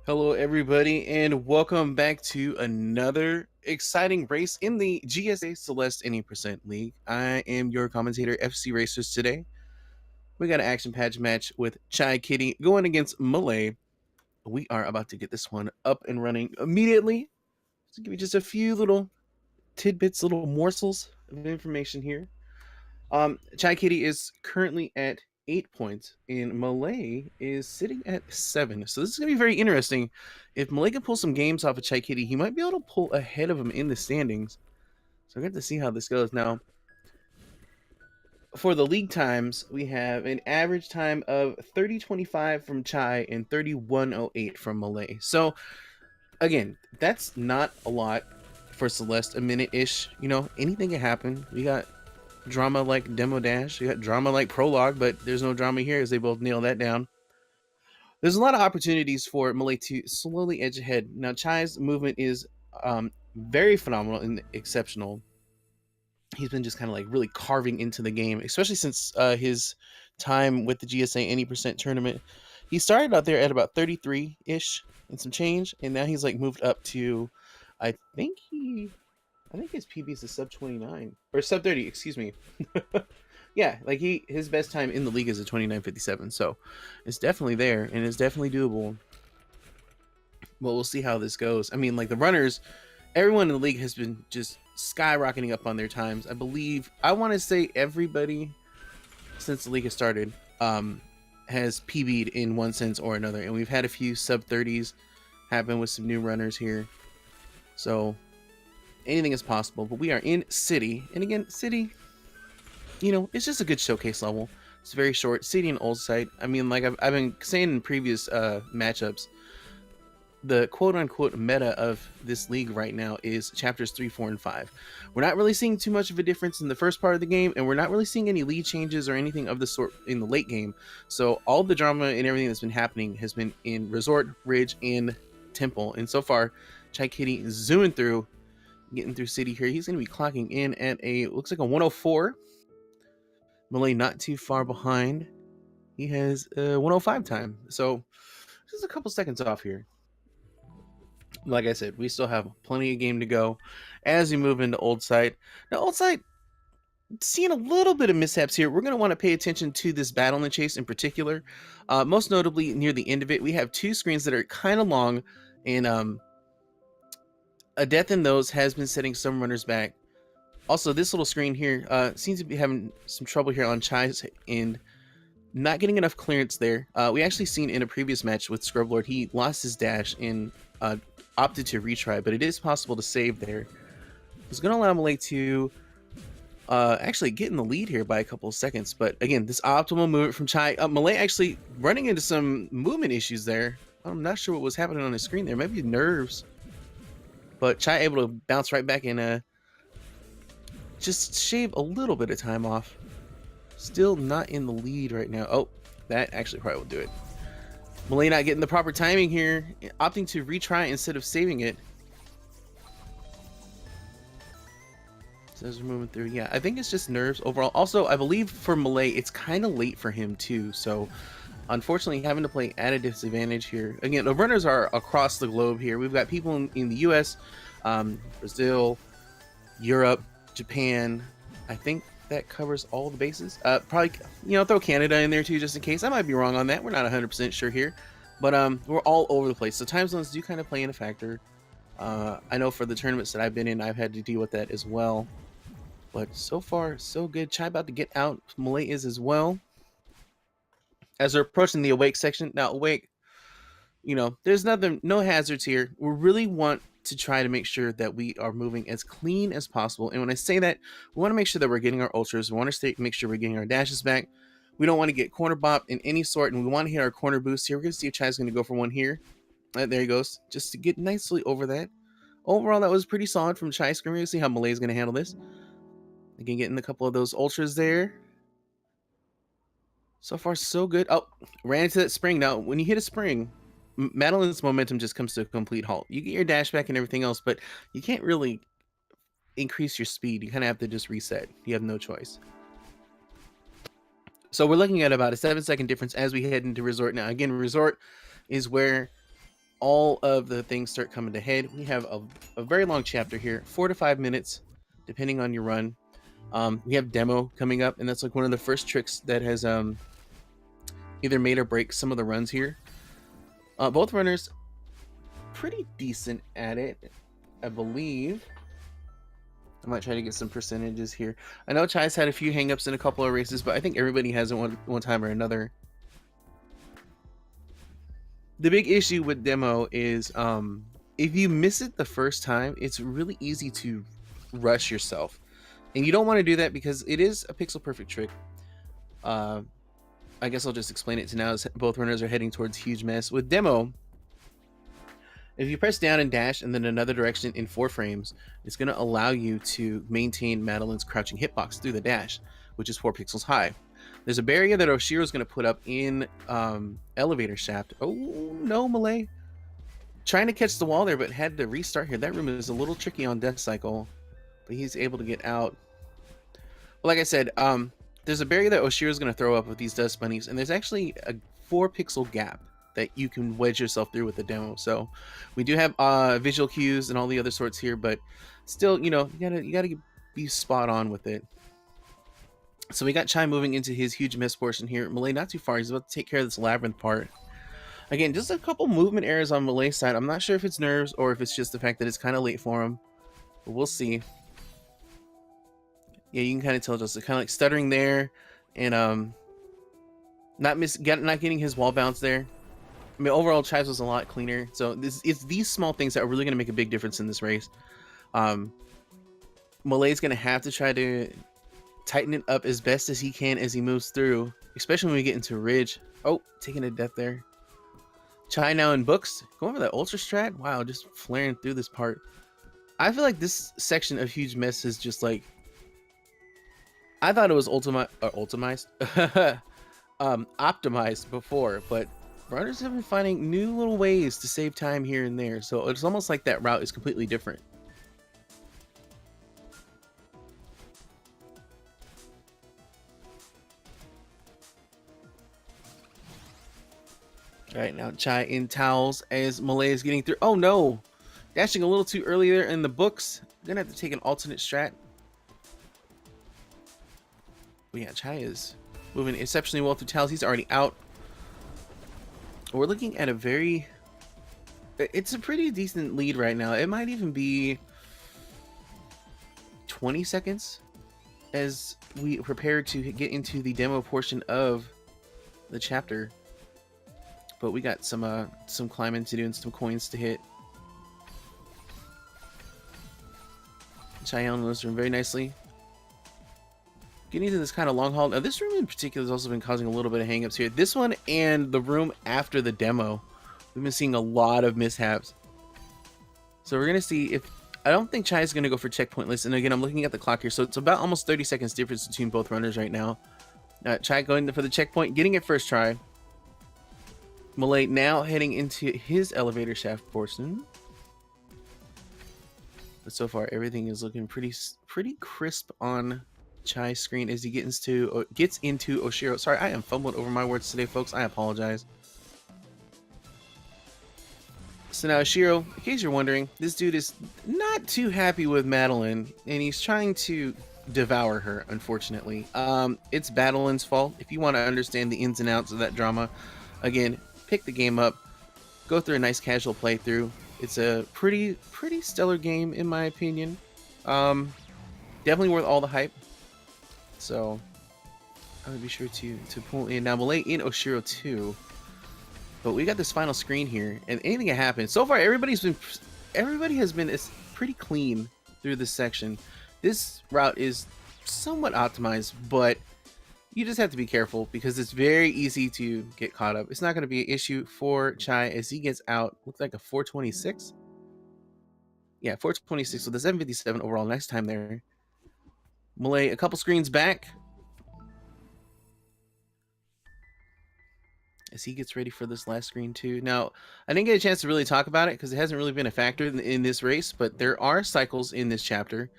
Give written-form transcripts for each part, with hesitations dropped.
Hello, everybody, and welcome back to another exciting race in the GSA Celeste Any Percent League. I am your commentator, FC Racers. Today, we got an action patch match with Chaikitty going against Millay. We are about to get this one up and running immediately. To give you just a few little tidbits, little morsels of information here. Chaikitty is currently at 8 points, and Millay is sitting at 7. So this is going to be very interesting. If Millay can pull some games off of Chaikitty, he might be able to pull ahead of him in the standings. So I get to see how this goes. Now, for the league times, we have an average time of 30:25 from Chai and 31:08 from Millay. So again, that's not a lot for Celeste, a minute-ish. You know, anything can happen. We got drama like Demo Dash. You got drama like Prologue, but there's no drama here as they both nail that down. There's a lot of opportunities for Millay to slowly edge ahead. Now, Chai's movement is very phenomenal and exceptional. He's been just kind of like really carving into the game, especially since his time with the GSA Any Percent tournament. He started out there at about 33-ish and some change, and now he's like moved up to, I think his PB is a sub 29 or sub 30, excuse me. Yeah, like his best time in the league is a 29:57, so it's definitely there and it's definitely doable. But we'll see how this goes. I mean, like the runners, everyone in the league has been just skyrocketing up on their times. I want to say everybody since the league has started has PB'd in one sense or another, and we've had a few sub 30s happen with some new runners here. So anything is possible, but we are in City, and again, City, you know, it's just a good showcase level. It's very short. City and Old Site. I mean, like I've been saying in previous matchups, the quote-unquote meta of this league right now is chapters 3, 4, and 5. We're not really seeing too much of a difference in the first part of the game, and we're not really seeing any lead changes or anything of the sort in the late game. So all the drama and everything that's been happening has been in Resort, Ridge, and Temple. And so far, Chaikitty is zooming through, getting through City here. He's going to be clocking in at looks like a 104. Millay not too far behind. He has 105 time. So just a couple seconds off here. Like I said, we still have plenty of game to go as we move into Old Site. Now, Old Site, seeing a little bit of mishaps here. We're going to want to pay attention to this battle and chase in particular. Most notably, near the end of it, we have two screens that are kind of long, and a death in those has been setting some runners back. Also, this little screen here seems to be having some trouble here on Chai's end. Not getting enough clearance there. We actually seen in a previous match with Scrublord, he lost his dash and opted to retry, but it is possible to save there. It's going to allow Millay to actually get in the lead here by a couple of seconds. But again, this optimal movement from Chai. Millay actually running into some movement issues there. I'm not sure what was happening on his screen there. Maybe nerves. But Chai able to bounce right back and just shave a little bit of time off. Still not in the lead right now. Oh, that actually probably will do it. Millay not getting the proper timing here, opting to retry instead of saving it. So as we're moving through, yeah, I think it's just nerves overall. Also, I believe for Millay, it's kind of late for him too. So unfortunately, having to play at a disadvantage here. Again, the runners are across the globe here. We've got people in the US, Brazil, Europe, Japan. I think that covers all the bases. Probably, you know, throw Canada in there too, just in case. I might be wrong on that. We're not 100% sure here, but we're all over the place. So time zones do kind of play in a factor. I know for the tournaments that I've been in, I've had to deal with that as well. But so far, so good. Chai about to get out. Millay is as well. As we're approaching the Awake section. Now, Awake, you know, there's no hazards here. We really want to try to make sure that we are moving as clean as possible. And when I say that, we want to make sure that we're getting our ultras. We want to make sure we're getting our dashes back. We don't want to get corner bop in any sort, and we want to hit our corner boost here. We're going to see if Chai's going to go for one here. There he goes, just to get nicely over that. Overall, that was pretty solid from Chai Screamer. We'll see how Millay's going to handle this. Again, getting a couple of those ultras there. So far, so good. Oh, ran into that spring. Now, when you hit a spring, Madeline's momentum just comes to a complete halt. You get your dash back and everything else, but you can't really increase your speed. You kind of have to just reset. You have no choice. So we're looking at about a 7-second difference as we head into Resort. Now, again, Resort is where all of the things start coming to head. We have a very long chapter here, 4 to 5 minutes, depending on your run. We have demo coming up, and that's like one of the first tricks that has either made or break some of the runs here. Both runners pretty decent at it, I believe. I might try to get some percentages here. I know Chai's had a few hangups in a couple of races, but I think everybody has it one time or another. The big issue with demo is if you miss it the first time, it's really easy to rush yourself. And you don't want to do that because it is a pixel perfect trick. I guess I'll just explain it to now as both runners are heading towards huge mess. With demo, if you press down and dash and then another direction in 4 frames, it's going to allow you to maintain Madeline's crouching hitbox through the dash, which is 4 pixels high. There's a barrier that Oshiro's going to put up in elevator shaft. Oh, no, Millay. Trying to catch the wall there, but had to restart here. That room is a little tricky on death cycle, but he's able to get out. Well, like I said, there's a barrier that Oshiro's going to throw up with these dust bunnies, and there's actually a 4 pixel gap that you can wedge yourself through with the demo. So we do have visual cues and all the other sorts here, but still, you know, you gotta be spot on with it. So we got Chai moving into his huge miss portion here. Millay not too far. He's about to take care of this labyrinth part. Again, just a couple movement errors on Millay's side. I'm not sure if it's nerves or if it's just the fact that it's kind of late for him, but we'll see. Yeah, you can kind of tell just kind of like stuttering there, and not getting his wall bounce there. I mean, overall, Chai's was a lot cleaner. So it's these small things that are really going to make a big difference in this race. Millay's going to have to try to tighten it up as best as he can as he moves through, especially when we get into Ridge. Oh, taking a death there. Chai now in books. Going for that ultra strat. Wow, just flaring through this part. I feel like this section of Huge Mess is just like... I thought it was optimized before, but runners have been finding new little ways to save time here and there. So it's almost like that route is completely different. All right, now Chai in towels as Millay is getting through. Oh no, dashing a little too early there in the books. Gonna have to take an alternate strat. But yeah, Chai is moving exceptionally well through towels. He's already out. We're looking at a very... It's a pretty decent lead right now. It might even be 20 seconds as we prepare to get into the demo portion of the chapter. But we got some climbing to do and some coins to hit. Chai handling this room very nicely. Getting into this kind of long haul. Now, this room in particular has also been causing a little bit of hangups here. This one and the room after the demo, we've been seeing a lot of mishaps. So we're going to see if... I don't think Chai is going to go for checkpoint list. And again, I'm looking at the clock here. So it's about almost 30 seconds difference between both runners right now. Chai going for the checkpoint, getting it first try. Millay now heading into his elevator shaft portion. But so far, everything is looking pretty crisp on Chai's screen as he gets into Oshiro. Sorry, I am fumbling over my words today, folks. I apologize. So now Oshiro, in case you're wondering, this dude is not too happy with Madeline, and he's trying to devour her, unfortunately. It's Madeline's fault. If you want to understand the ins and outs of that drama, again, pick the game up, go through a nice casual playthrough. It's a pretty stellar game in my opinion. Definitely worth all the hype. So I would be sure to pull in. Now Millay in Oshiro too. But we got this final screen here, and anything can happen. So far, everybody has been pretty clean through this section. This route is somewhat optimized, but you just have to be careful because it's very easy to get caught up. It's not going to be an issue for Chai as he gets out. Looks like a 426. Yeah, 426 with a 757 overall. Nice time there. Millay a couple screens back as he gets ready for this last screen too. Now, I didn't get a chance to really talk about it because it hasn't really been a factor in this race, but there are cycles in this chapter.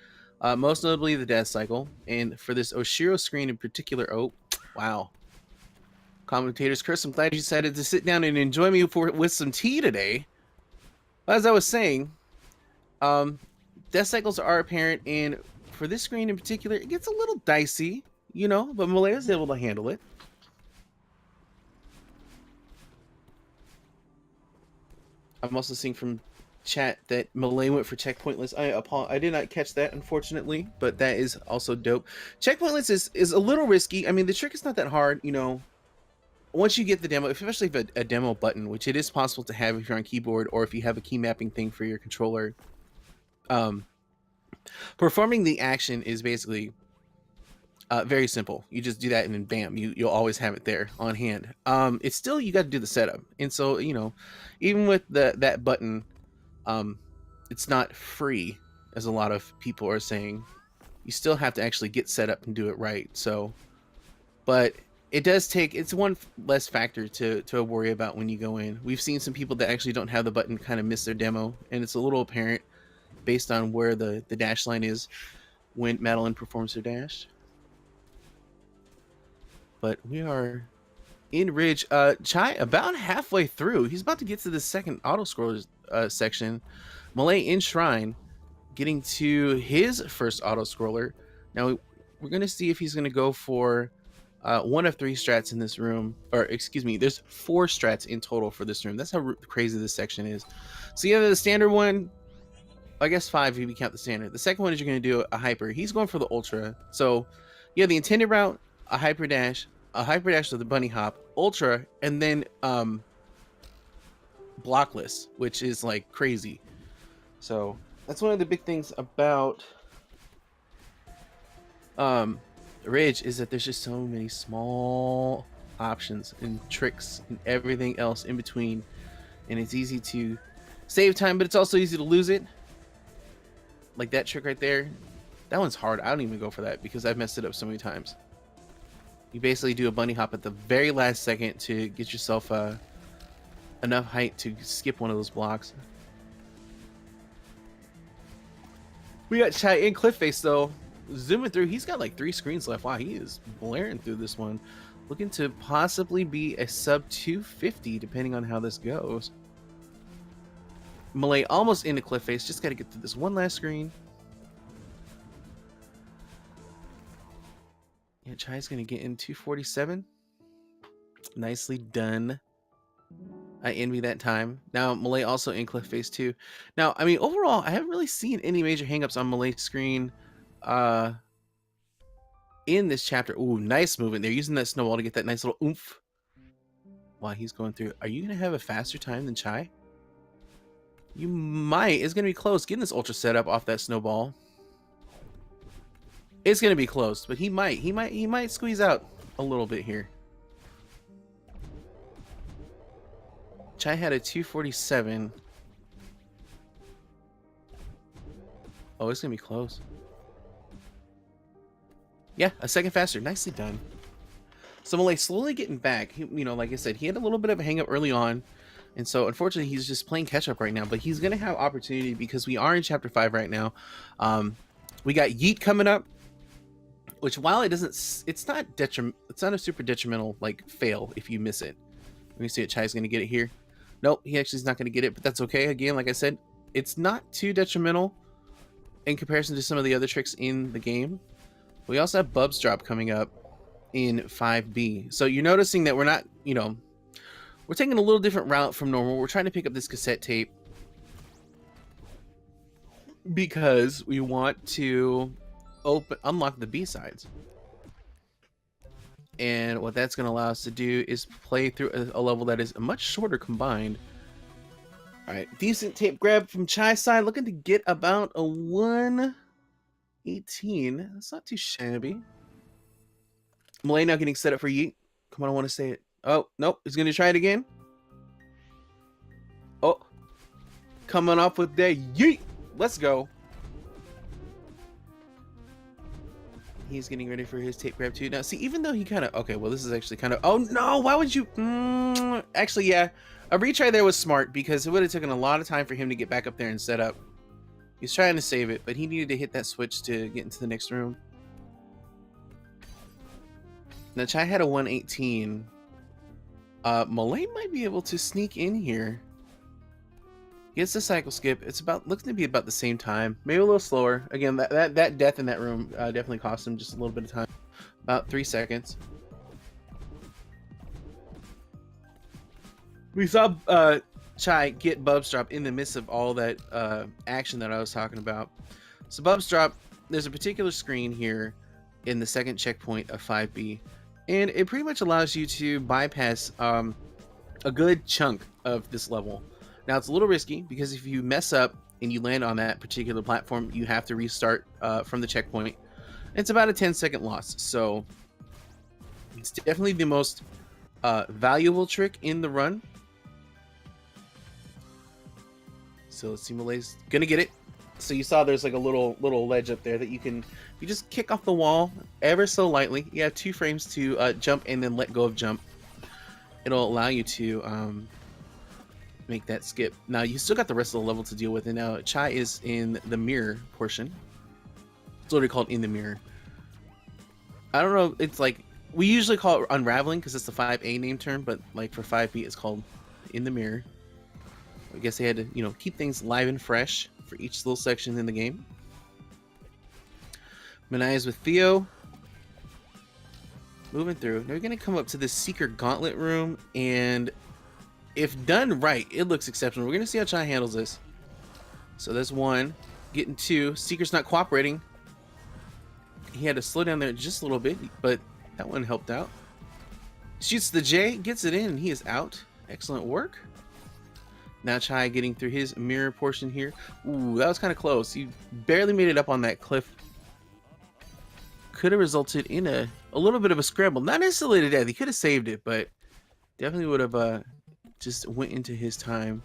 Most notably the death cycle, and for this Oshiro screen in particular, oh wow, Commentator's curse, I'm glad you decided to sit down and enjoy me with some tea today. As I was saying, um, death cycles are apparent, and for this screen in particular, it gets a little dicey, you know, but Millay was able to handle it. I'm also seeing from chat that Millay went for checkpointless. I did not catch that, unfortunately, but that is also dope. Checkpointless is a little risky. I mean, the trick is not that hard, you know. Once you get the demo, especially if a demo button, which it is possible to have if you're on keyboard or if you have a key mapping thing for your controller, performing the action is basically very simple. You just do that and then bam, you'll always have it there on hand. It's still, you got to do the setup, and so, you know, even with that button, it's not free, as a lot of people are saying. You still have to actually get set up and do it right. So, but it does take, it's one less factor to worry about when you go in. We've seen some people that actually don't have the button kind of miss their demo, and it's a little apparent based on where the dash line is when Madeline performs her dash. But we are in Ridge. Chai about halfway through. He's about to get to the second auto scrollers section. Millay in Shrine, getting to his first auto scroller. Now we're gonna see if he's gonna go for one of 3 strats in this room, or excuse me, there's 4 strats in total for this room. That's how crazy this section is. So you have the standard one, I guess 5 if you count the standard. The second one is you're gonna do a hyper. He's going for the ultra. So you have the intended route, a hyper dash with a bunny hop, ultra, and then blockless, which is like crazy. So that's one of the big things about Ridge, is that there's just so many small options and tricks and everything else in between, and it's easy to save time, but it's also easy to lose it. Like that trick right there, that one's hard. I don't even go for that because I've messed it up so many times. You basically do a bunny hop at the very last second to get yourself enough height to skip one of those blocks. We got Chai in Cliff Face though, zooming through. He's got like 3 screens left. Wow, he is blaring through this one, looking to possibly be a sub 250 depending on how this goes. Millay almost into Cliff Face, just got to get through this one last screen. Yeah, Chai's gonna get in 247. Nicely done. I envy that time. Now Millay also in Cliff Face too. Now, I mean, overall, I haven't really seen any major hangups on Millay's screen in this chapter. Ooh, nice movement. They're using that snowball to get that nice little oomph while he's going through. Are you gonna have a faster time than Chai? You might. It's gonna be close. Getting this ultra setup off that snowball. It's gonna be close, but he might squeeze out a little bit here. Chai had a 247. Oh, it's gonna be close. Yeah, a second faster. Nicely done. So Millay slowly getting back. He, you know, like I said, he had a little bit of a hang up early on, and so unfortunately he's just playing catch up right now. But he's gonna have opportunity because we are in chapter 5 right now. We got Yeet coming up, which while it doesn't, it's not a super detrimental like fail if you miss it. Let me see if Chai's gonna get it here. Nope, he actually is not gonna get it, but that's okay. Again, like I said, it's not too detrimental in comparison to some of the other tricks in the game. We also have Bub's drop coming up in 5B. So you're noticing that we're not, you know, we're taking a little different route from normal. We're trying to pick up this cassette tape because we want to unlock the B-sides. And what that's going to allow us to do is play through a level that is much shorter combined. All right, decent tape grab from Chai's side, looking to get about a 118. That's not too shabby. Millay now getting set up for Yeet. Come on, I want to say it. Oh, nope, he's going to try it again. Oh, coming off with that Yeet. Let's go. He's getting ready for his tape grab too. Now, see, even though he kind of... Okay, well, this is actually kind of... Oh, no! Why would you... Actually, yeah. A retry there was smart because it would have taken a lot of time for him to get back up there and set up. He's trying to save it, but he needed to hit that switch to get into the next room. Now, Chai had a 118. Millay might be able to sneak in here. Gets the cycle skip. It's about looking to be about the same time, maybe a little slower. Again, that death in that room definitely cost him just a little bit of time, about 3 seconds. We saw Chai get Bubs Drop in the midst of all that action that I was talking about. So Bubs Drop, there's a particular screen here in the second checkpoint of 5B, and it pretty much allows you to bypass a good chunk of this level. Now it's a little risky because if you mess up and you land on that particular platform, you have to restart from the checkpoint. It's about a 10-second loss, so it's definitely the most valuable trick in the run. So let's see, Millay's gonna get it. So you saw there's like a little ledge up there that you just kick off the wall ever so lightly. You have 2 frames to jump and then let go of jump. It'll allow you to make that skip. Now you still got the rest of the level to deal with, and now Chai is in the mirror portion. It's literally called in the mirror. I don't know, it's like we usually call it unraveling because it's the 5A name term, but like for 5B it's called in the mirror. I guess they had to, you know, keep things live and fresh for each little section in the game. Millay is with Theo. Moving through. Now we're going to come up to this Seeker Gauntlet room, and if done right, it looks exceptional. We're going to see how Chai handles this. So there's 1. Getting 2. Seeker's not cooperating. He had to slow down there just a little bit, but that one helped out. Shoots the J, gets it in, and he is out. Excellent work. Now Chai getting through his mirror portion here. Ooh, that was kind of close. He barely made it up on that cliff. Could have resulted in a little bit of a scramble. Not necessarily to death. He could have saved it, but definitely would have just went into his time.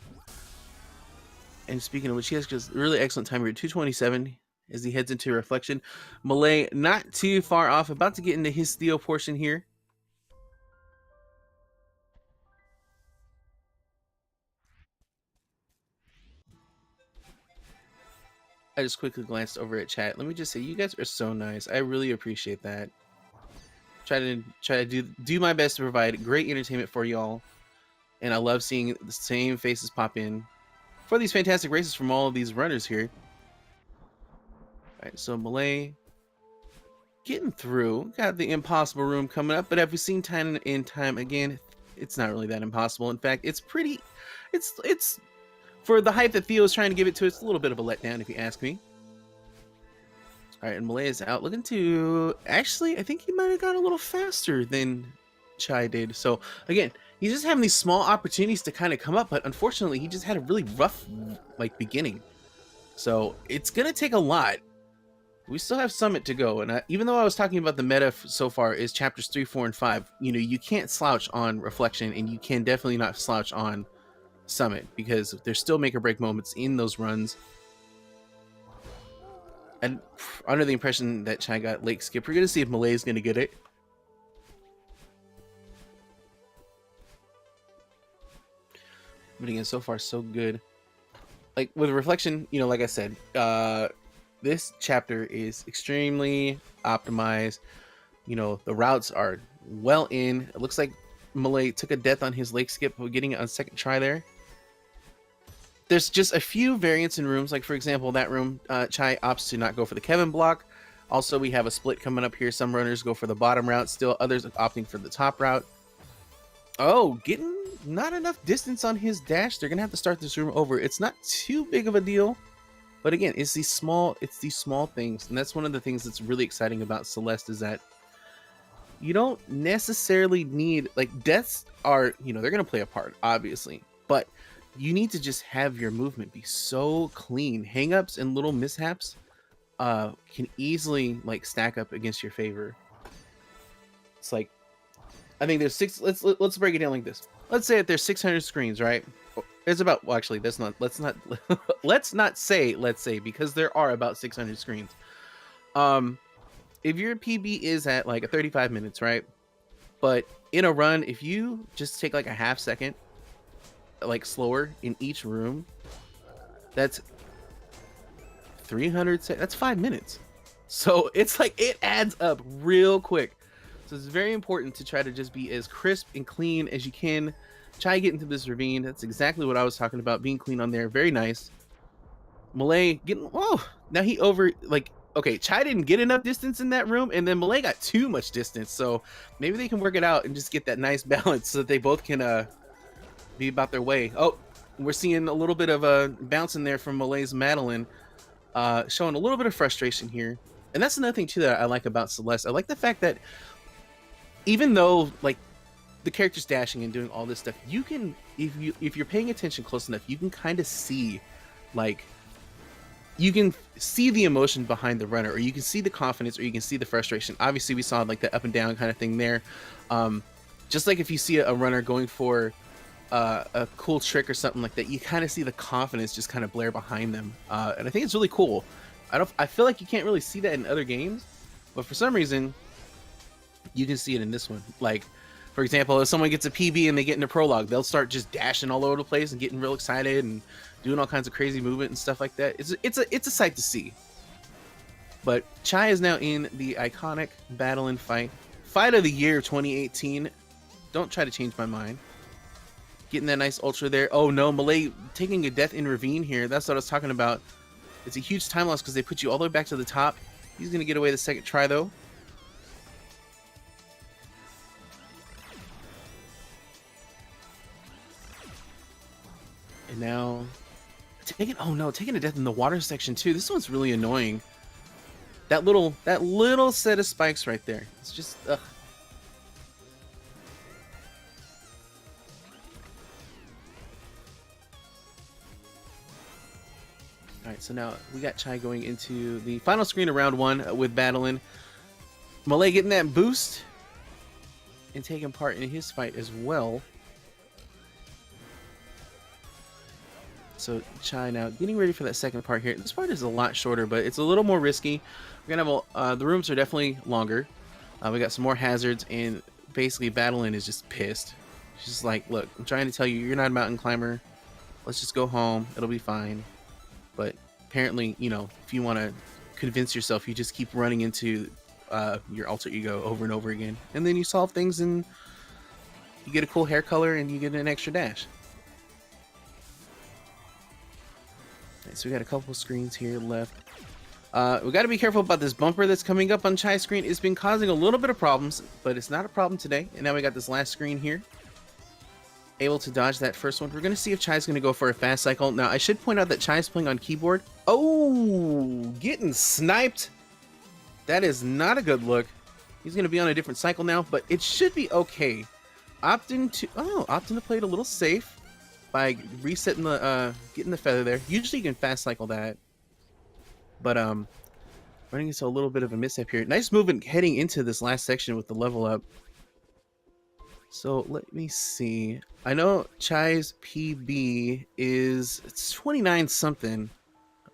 And speaking of which, he has just really excellent time here. 2:27 as he heads into Reflection. Millay not too far off. About to get into his Theo portion here. I just quickly glanced over at chat. Let me just say, you guys are so nice. I really appreciate that. Try to do my best to provide great entertainment for y'all, and I love seeing the same faces pop in for these fantastic races from all of these runners here. All right, so Millay getting through. Got the impossible room coming up, but have we seen time and time again? It's not really that impossible. In fact, it's pretty. It's for the hype that Theo is trying to give it to, it's a little bit of a letdown, if you ask me. All right, and Millay is out looking to... Actually, I think he might have gone a little faster than Chai did. So, again, he's just having these small opportunities to kind of come up, but unfortunately, he just had a really rough, like, beginning. So, it's going to take a lot. We still have Summit to go, and even though I was talking about the meta so far is chapters 3, 4, and 5, you know, you can't slouch on Reflection, and you can definitely not slouch on Summit, because there's still make or break moments in those runs. And under the impression that Chai got late skip, we're gonna see if Millay is gonna get it. But again, so far so good. Like with Reflection, you know, like I said, this chapter is extremely optimized. You know, the routes are well in. It looks like Millay took a death on his lake skip, but getting it on second try there. There's just a few variants in rooms, like for example, that room, Chai opts to not go for the Kevin block. Also, we have a split coming up here. Some runners go for the bottom route, still others opting for the top route. Oh, getting not enough distance on his dash. They're gonna have to start this room over. It's not too big of a deal, but again, it's these small things, and that's one of the things that's really exciting about Celeste is that you don't necessarily need, like, deaths are, you know, they're gonna play a part, obviously, but you need to just have your movement be so clean. Hangups and little mishaps can easily like stack up against your favor. It's like, I think there's let's break it down like this. Let's say that there's 600 screens, right? There's about, well, actually, let's say, because there are about 600 screens. If your PB is at like 35 minutes, right? But in a run, if you just take like a half second like slower in each room, that's 300, that's 5 minutes. So it's like, it adds up real quick. So it's very important to try to just be as crisp and clean as you can. Chai getting through this ravine. That's exactly what I was talking about. Being clean on there. Very nice. Millay getting, oh, now he over, like, okay, Chai didn't get enough distance in that room, and then Millay got too much distance. So maybe they can work it out and just get that nice balance so that they both can be about their way. Oh, we're seeing a little bit of a bounce in there from Millay's Madeline, showing a little bit of frustration here. And that's another thing too that I like about Celeste. I like the fact that even though like the character's dashing and doing all this stuff, you can, if you're paying attention close enough, you can kind of see, like, you can see the emotion behind the runner, or you can see the confidence, or you can see the frustration. Obviously, we saw like the up and down kind of thing there. Just like if you see a runner going for a cool trick or something like that, you kind of see the confidence just kind of blare behind them, and I think it's really cool. I feel like you can't really see that in other games, but for some reason you can see it in this one. Like, for example, if someone gets a PB and they get into prologue, they'll start just dashing all over the place and getting real excited and doing all kinds of crazy movement and stuff like that. It's a sight to see. But Chai is now in the iconic Battle and Fight of the Year 2018. Don't try to change my mind. Getting that nice ultra there. Oh no, Millay taking a death in ravine here. That's what I was talking about. It's a huge time loss because they put you all the way back to the top. He's going to get away the second try though. And now taking a death in the water section too. This one's really annoying. That little set of spikes right there. It's just ugh. Alright, so now we got Chai going into the final screen of round one with battling. Millay getting that boost and taking part in his fight as well. So Chai now getting ready for that second part here. This part is a lot shorter, but it's a little more risky. We're gonna have the rooms are definitely longer. We got some more hazards, and basically Battling is just pissed. She's just like, look, I'm trying to tell you, you're not a mountain climber. Let's just go home. It'll be fine. But apparently, you know, if you want to convince yourself, you just keep running into your alter ego over and over again, and then you solve things and you get a cool hair color and you get an extra dash. So we got a couple screens here left. We got to be careful about this bumper that's coming up on Chai's screen. It's been causing a little bit of problems, but it's not a problem today. And now we got this last screen here. Able to dodge that first one. We're going to see if Chai's going to go for a fast cycle. Now, I should point out that Chai's playing on keyboard. Oh, getting sniped. That is not a good look. He's going to be on a different cycle now, but it should be okay. Opting to play it a little safe by resetting the getting the feather there. Usually you can fast cycle that, but running into a little bit of a mishap here. Nice movement heading into this last section with the level up. So let me see. I know Chai's PB is, it's 29 something.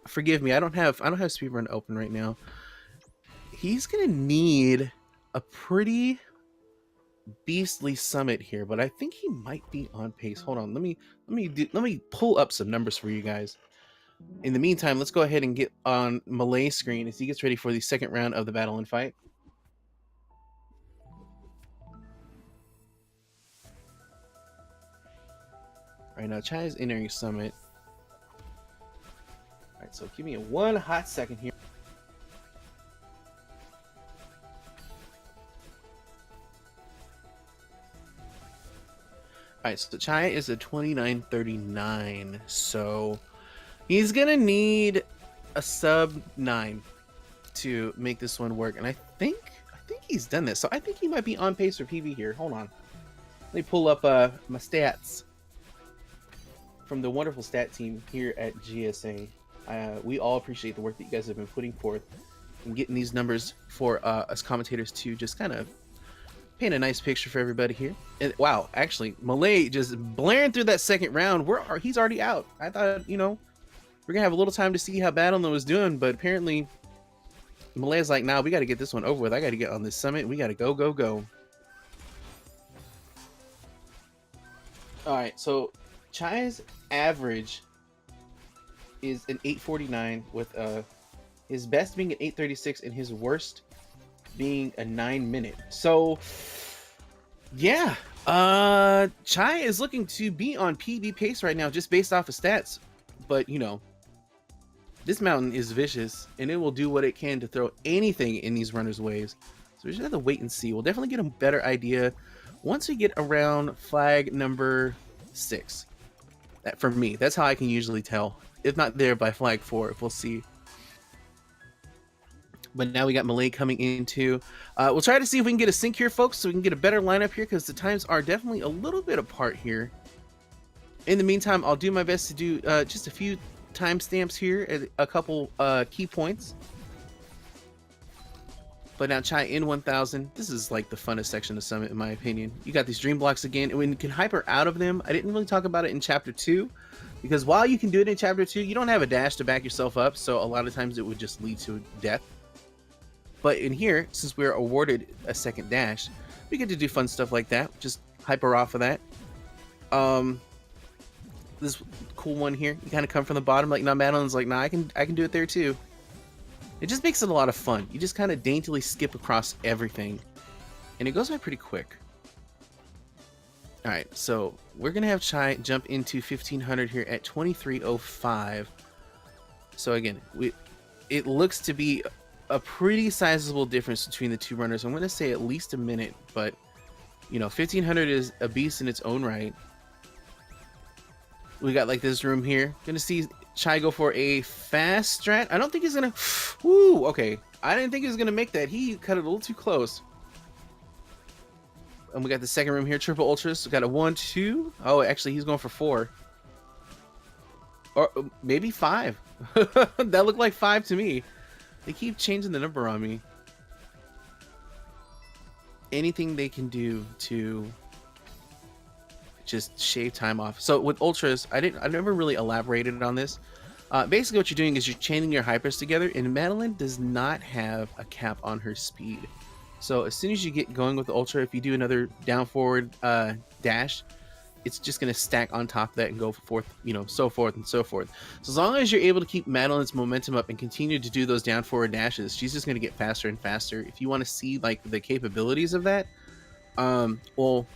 Forgive me, I don't have Speedrun open right now. He's gonna need a pretty beastly summit here, but I think he might be on pace. Hold on, let me pull up some numbers for you guys. In the meantime, let's go ahead and get on Millay's screen as he gets ready for the second round of the Battle and Fight. Right now, Chai is entering summit. All right, so give me one hot second here. All right, so Chai is a 29.39, so he's gonna need a sub 9 to make this one work, and I think he's done this. So I think he might be on pace for PB here. Hold on, let me pull up my stats from the wonderful stat team here at GSA. We all appreciate the work that you guys have been putting forth and getting these numbers for us commentators to just kind of paint a nice picture for everybody here. And wow, actually, Millay just blaring through that second round. He's already out. I thought, you know, we're gonna have a little time to see how Battleman was doing, but apparently Millay's like, nah, we got to get this one over with. I got to get on this summit. We got to go. All right, so Chai's average is an 849 with his best being an 836 and his worst being a 9 minute. So Yeah. Chai is looking to be on PB pace right now just based off of stats. But, you know, this mountain is vicious and it will do what it can to throw anything in these runners' ways. So we just have to wait and see. We'll definitely get a better idea once we get around flag number 6. That, for me, that's how I can usually tell. If not there by flag 4, we'll see. But now we got Millay coming into. We'll try to see if we can get a sync here, folks, so we can get a better lineup here, because the times are definitely a little bit apart here. In the meantime, I'll do my best to do just a few timestamps here at a couple key points. But now Chai in 1000. This is like the funnest section of Summit, in my opinion. You got these dream blocks again, and when you can hyper out of them, I didn't really talk about it in chapter 2, because while you can do it in chapter 2, you don't have a dash to back yourself up, so a lot of times it would just lead to death. But in here, since we're awarded a second dash, we get to do fun stuff like that. Just hyper off of that. This cool one here, you kind of come from the bottom, like, nah, Madeline's like, nah, I can do it there too. It just makes it a lot of fun. You just kind of daintily skip across everything, and it goes by pretty quick. All right, so we're gonna have Chai jump into 1500 here at 23:05. So again, it looks to be a pretty sizable difference between the two runners. I'm going to say at least a minute, but you know, 1500 is a beast in its own right. We got like this room here. Gonna see Chai go for a fast strat. I don't think he's gonna. Woo, okay. I didn't think he was gonna make that. He cut it a little too close. And we got the second room here, triple ultras. We got a 1, 2. Oh, actually, he's going for 4. Or maybe 5. That looked like 5 to me. They keep changing the number on me. Anything they can do to just shave time off. So with ultras, I never really elaborated on this. Basically what you're doing is you're chaining your hypers together, and Madeline does not have a cap on her speed. So as soon as you get going with the ultra, if you do another down forward dash, it's just going to stack on top of that and go forth, you know, so forth and so forth. So as long as you're able to keep Madeline's momentum up and continue to do those down forward dashes, she's just going to get faster and faster. If you want to see like the capabilities of that, well,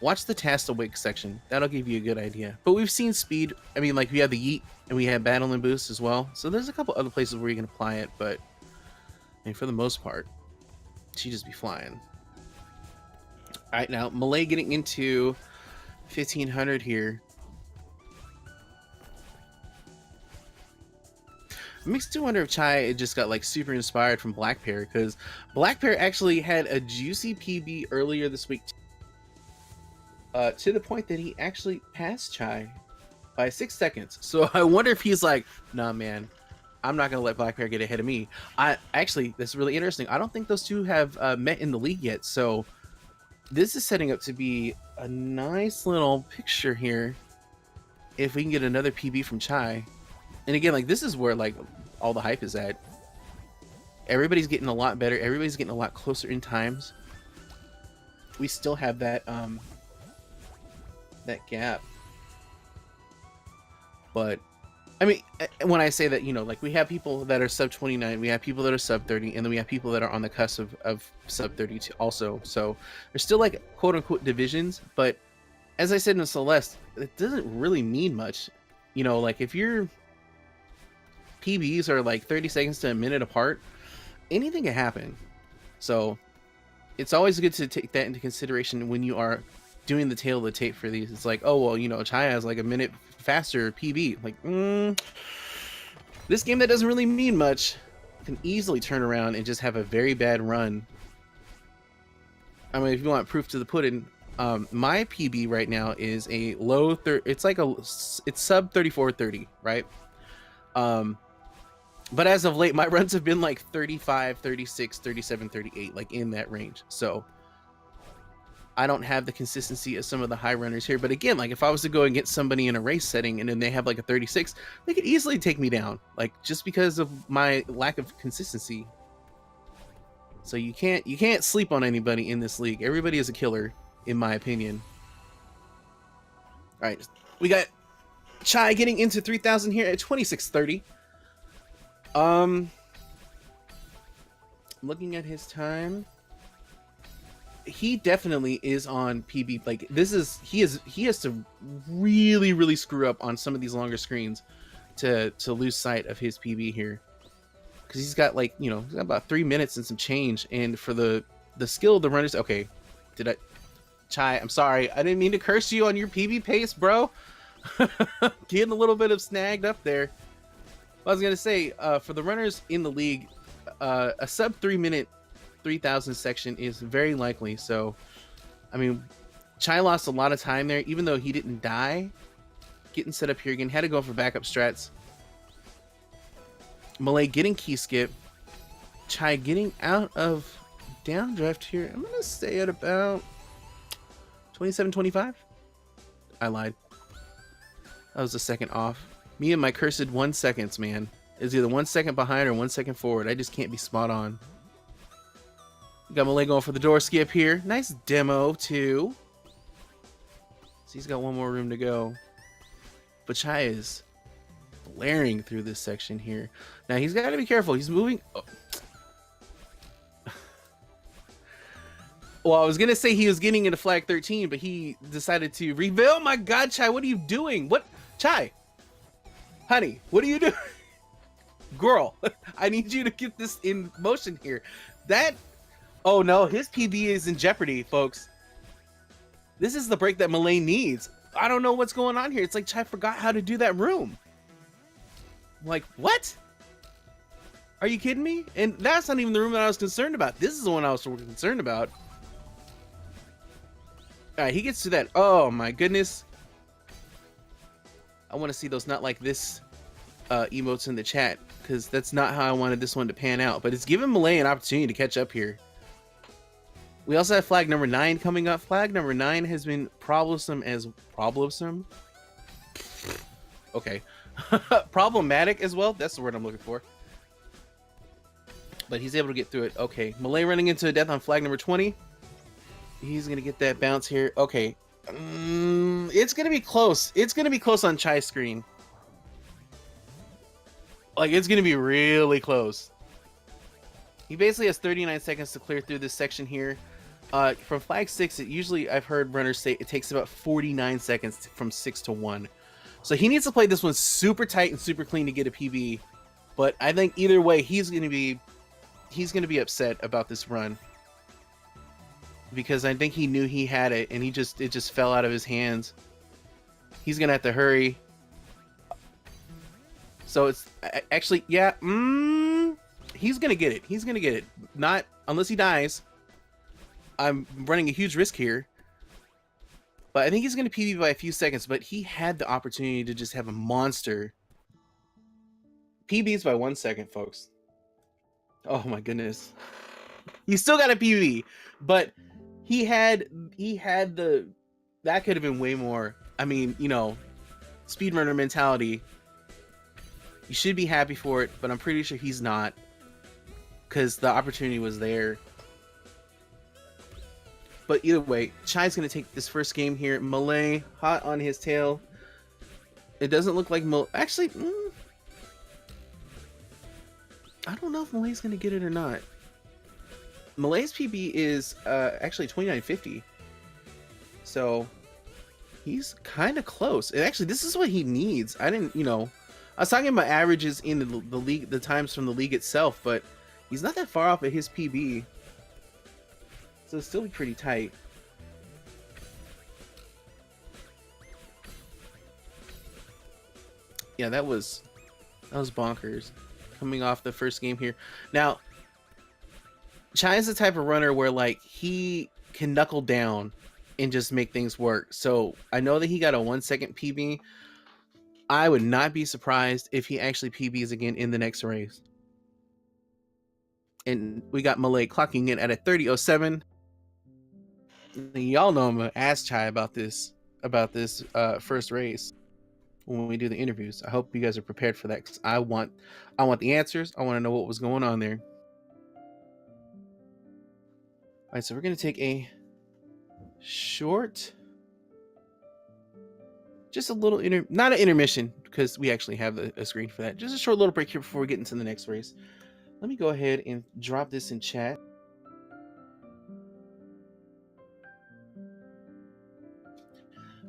watch the Task Awake section. That'll give you a good idea. But we've seen speed. I mean, like we have the Yeet and we have Madeline boost as well. So there's a couple other places where you can apply it, but I mean, for the most part, she just be flying. All right, now Millay getting into 1500 here. It makes me wonder if Chai just got like super inspired from Black Pair, because Black Pair actually had a juicy PB earlier this week, to the point that he actually passed Chai by 6 seconds. So I wonder if he's like, nah, man, I'm not gonna let Black Pair get ahead of me. Actually, that's really interesting. I don't think those two have met in the league yet, so this is setting up to be a nice little picture here if we can get another PB from Chai. And again, like, this is where like all the hype is at. Everybody's getting a lot better. Everybody's getting a lot closer in times. We still have that that gap. But I mean, when I say that, you know, like we have people that are sub 29, we have people that are sub 30, and then we have people that are on the cusp of sub 30 also. So there's still like quote unquote divisions, but as I said in Celeste, it doesn't really mean much. You know, like if your PBs are like 30 seconds to a minute apart, anything can happen. So it's always good to take that into consideration when you are doing the tail of the tape for these. It's like, oh, well, you know, Chai has like a minute faster PB. Like, this game that doesn't really mean much can easily turn around and just have a very bad run. I mean, if you want proof to the pudding, my PB right now is a low it's like it's sub 34:30, right? But as of late, my runs have been like 35, 36, 37, 38, like in that range. So I don't have the consistency of some of the high runners here. But again, like if I was to go and get somebody in a race setting and then they have like a 36, they could easily take me down, like just because of my lack of consistency. So you can't sleep on anybody in this league. Everybody is a killer, in my opinion. All right, we got Chai getting into 3000 here at 26:30. Looking at his time, he definitely is on PB. Like he has to really screw up on some of these longer screens to lose sight of his PB here, because he's got like, you know, he's got about 3 minutes and some change. And for the skill of the runners, okay, Chai, I'm sorry, I didn't mean to curse you on your PB pace, bro. Getting a little bit of snagged up there. I was gonna say, for the runners in the league, a sub 3 minute 3000 section is very likely. So, I mean, Chai lost a lot of time there, even though he didn't die. Getting set up here again, had to go for backup strats. Millay getting key skip. Chai getting out of down drift here. I'm gonna stay at about 27-25. I lied. That was a second off. Me and my cursed 1 seconds, man. It's either 1 second behind or 1 second forward. I just can't be spot on. Got Millay going for the door skip here. Nice demo, too. So he's got one more room to go. But Chai is blaring through this section here. Now, he's got to be careful. He's moving. Oh. Well, I was going to say he was getting into flag 13, but he decided to reveal. Oh, my God, Chai, what are you doing? What? Chai. Honey, what are you doing? Girl, I need you to get this in motion here. That, oh no, his PB is in jeopardy, folks. This is the break that Millay needs. I don't know what's going on here. It's like Chai forgot how to do that room. I'm like, what? Are you kidding me? And that's not even the room that I was concerned about. This is the one I was concerned about. All right, he gets to that. Oh my goodness. I want to see those not like this emotes in the chat, because that's not how I wanted this one to pan out. But it's giving Millay an opportunity to catch up here. We also have flag number 9 coming up. Flag number 9 has been problematic Okay. Problematic as well. That's the word I'm looking for. But he's able to get through it. Okay. Millay running into a death on flag number 20. He's going to get that bounce here. Okay. It's going to be close. It's going to be close on Chai's screen. Like, it's going to be really close. He basically has 39 seconds to clear through this section here. From flag 6, it usually, I've heard runners say it takes about 49 seconds from 6 to 1. So he needs to play this one super tight and super clean to get a PB. But I think either way, he's going to be upset about this run, because I think he knew he had it and it just fell out of his hands. He's going to have to hurry. So it's actually, yeah, he's going to get it. He's going to get it. Not unless he dies. I'm running a huge risk here. But I think he's going to PB by a few seconds, but he had the opportunity to just have a monster. PBs by 1 second, folks. Oh my goodness. He still got a PB, but he had the, that could have been way more. I mean, you know, speedrunner mentality. You should be happy for it, but I'm pretty sure he's not, because the opportunity was there. But either way, Chai's going to take this first game here. Millay, hot on his tail. It doesn't look like actually, I don't know if Millay's going to get it or not. Millay's PB is actually 29.50. So he's kind of close. And actually, this is what he needs. I didn't, you know, I was talking about averages in the league, the times from the league itself, but he's not that far off at his PB. So it's still pretty tight. Yeah, that was bonkers. Coming off the first game here. Now, Chai is the type of runner where, like, he can knuckle down and just make things work. So I know that he got a 1 second PB. I would not be surprised if he actually PBs again in the next race. And we got Millay clocking in at a 30.07. Y'all know I'm gonna ask Chai about this first race when we do the interviews. I hope you guys are prepared for that, because I want the answers. I want to know what was going on there. All right, so we're gonna take a short, just a little not an intermission, because we actually have a screen for that. Just a short little break here before we get into the next race. Let me go ahead and drop this in chat.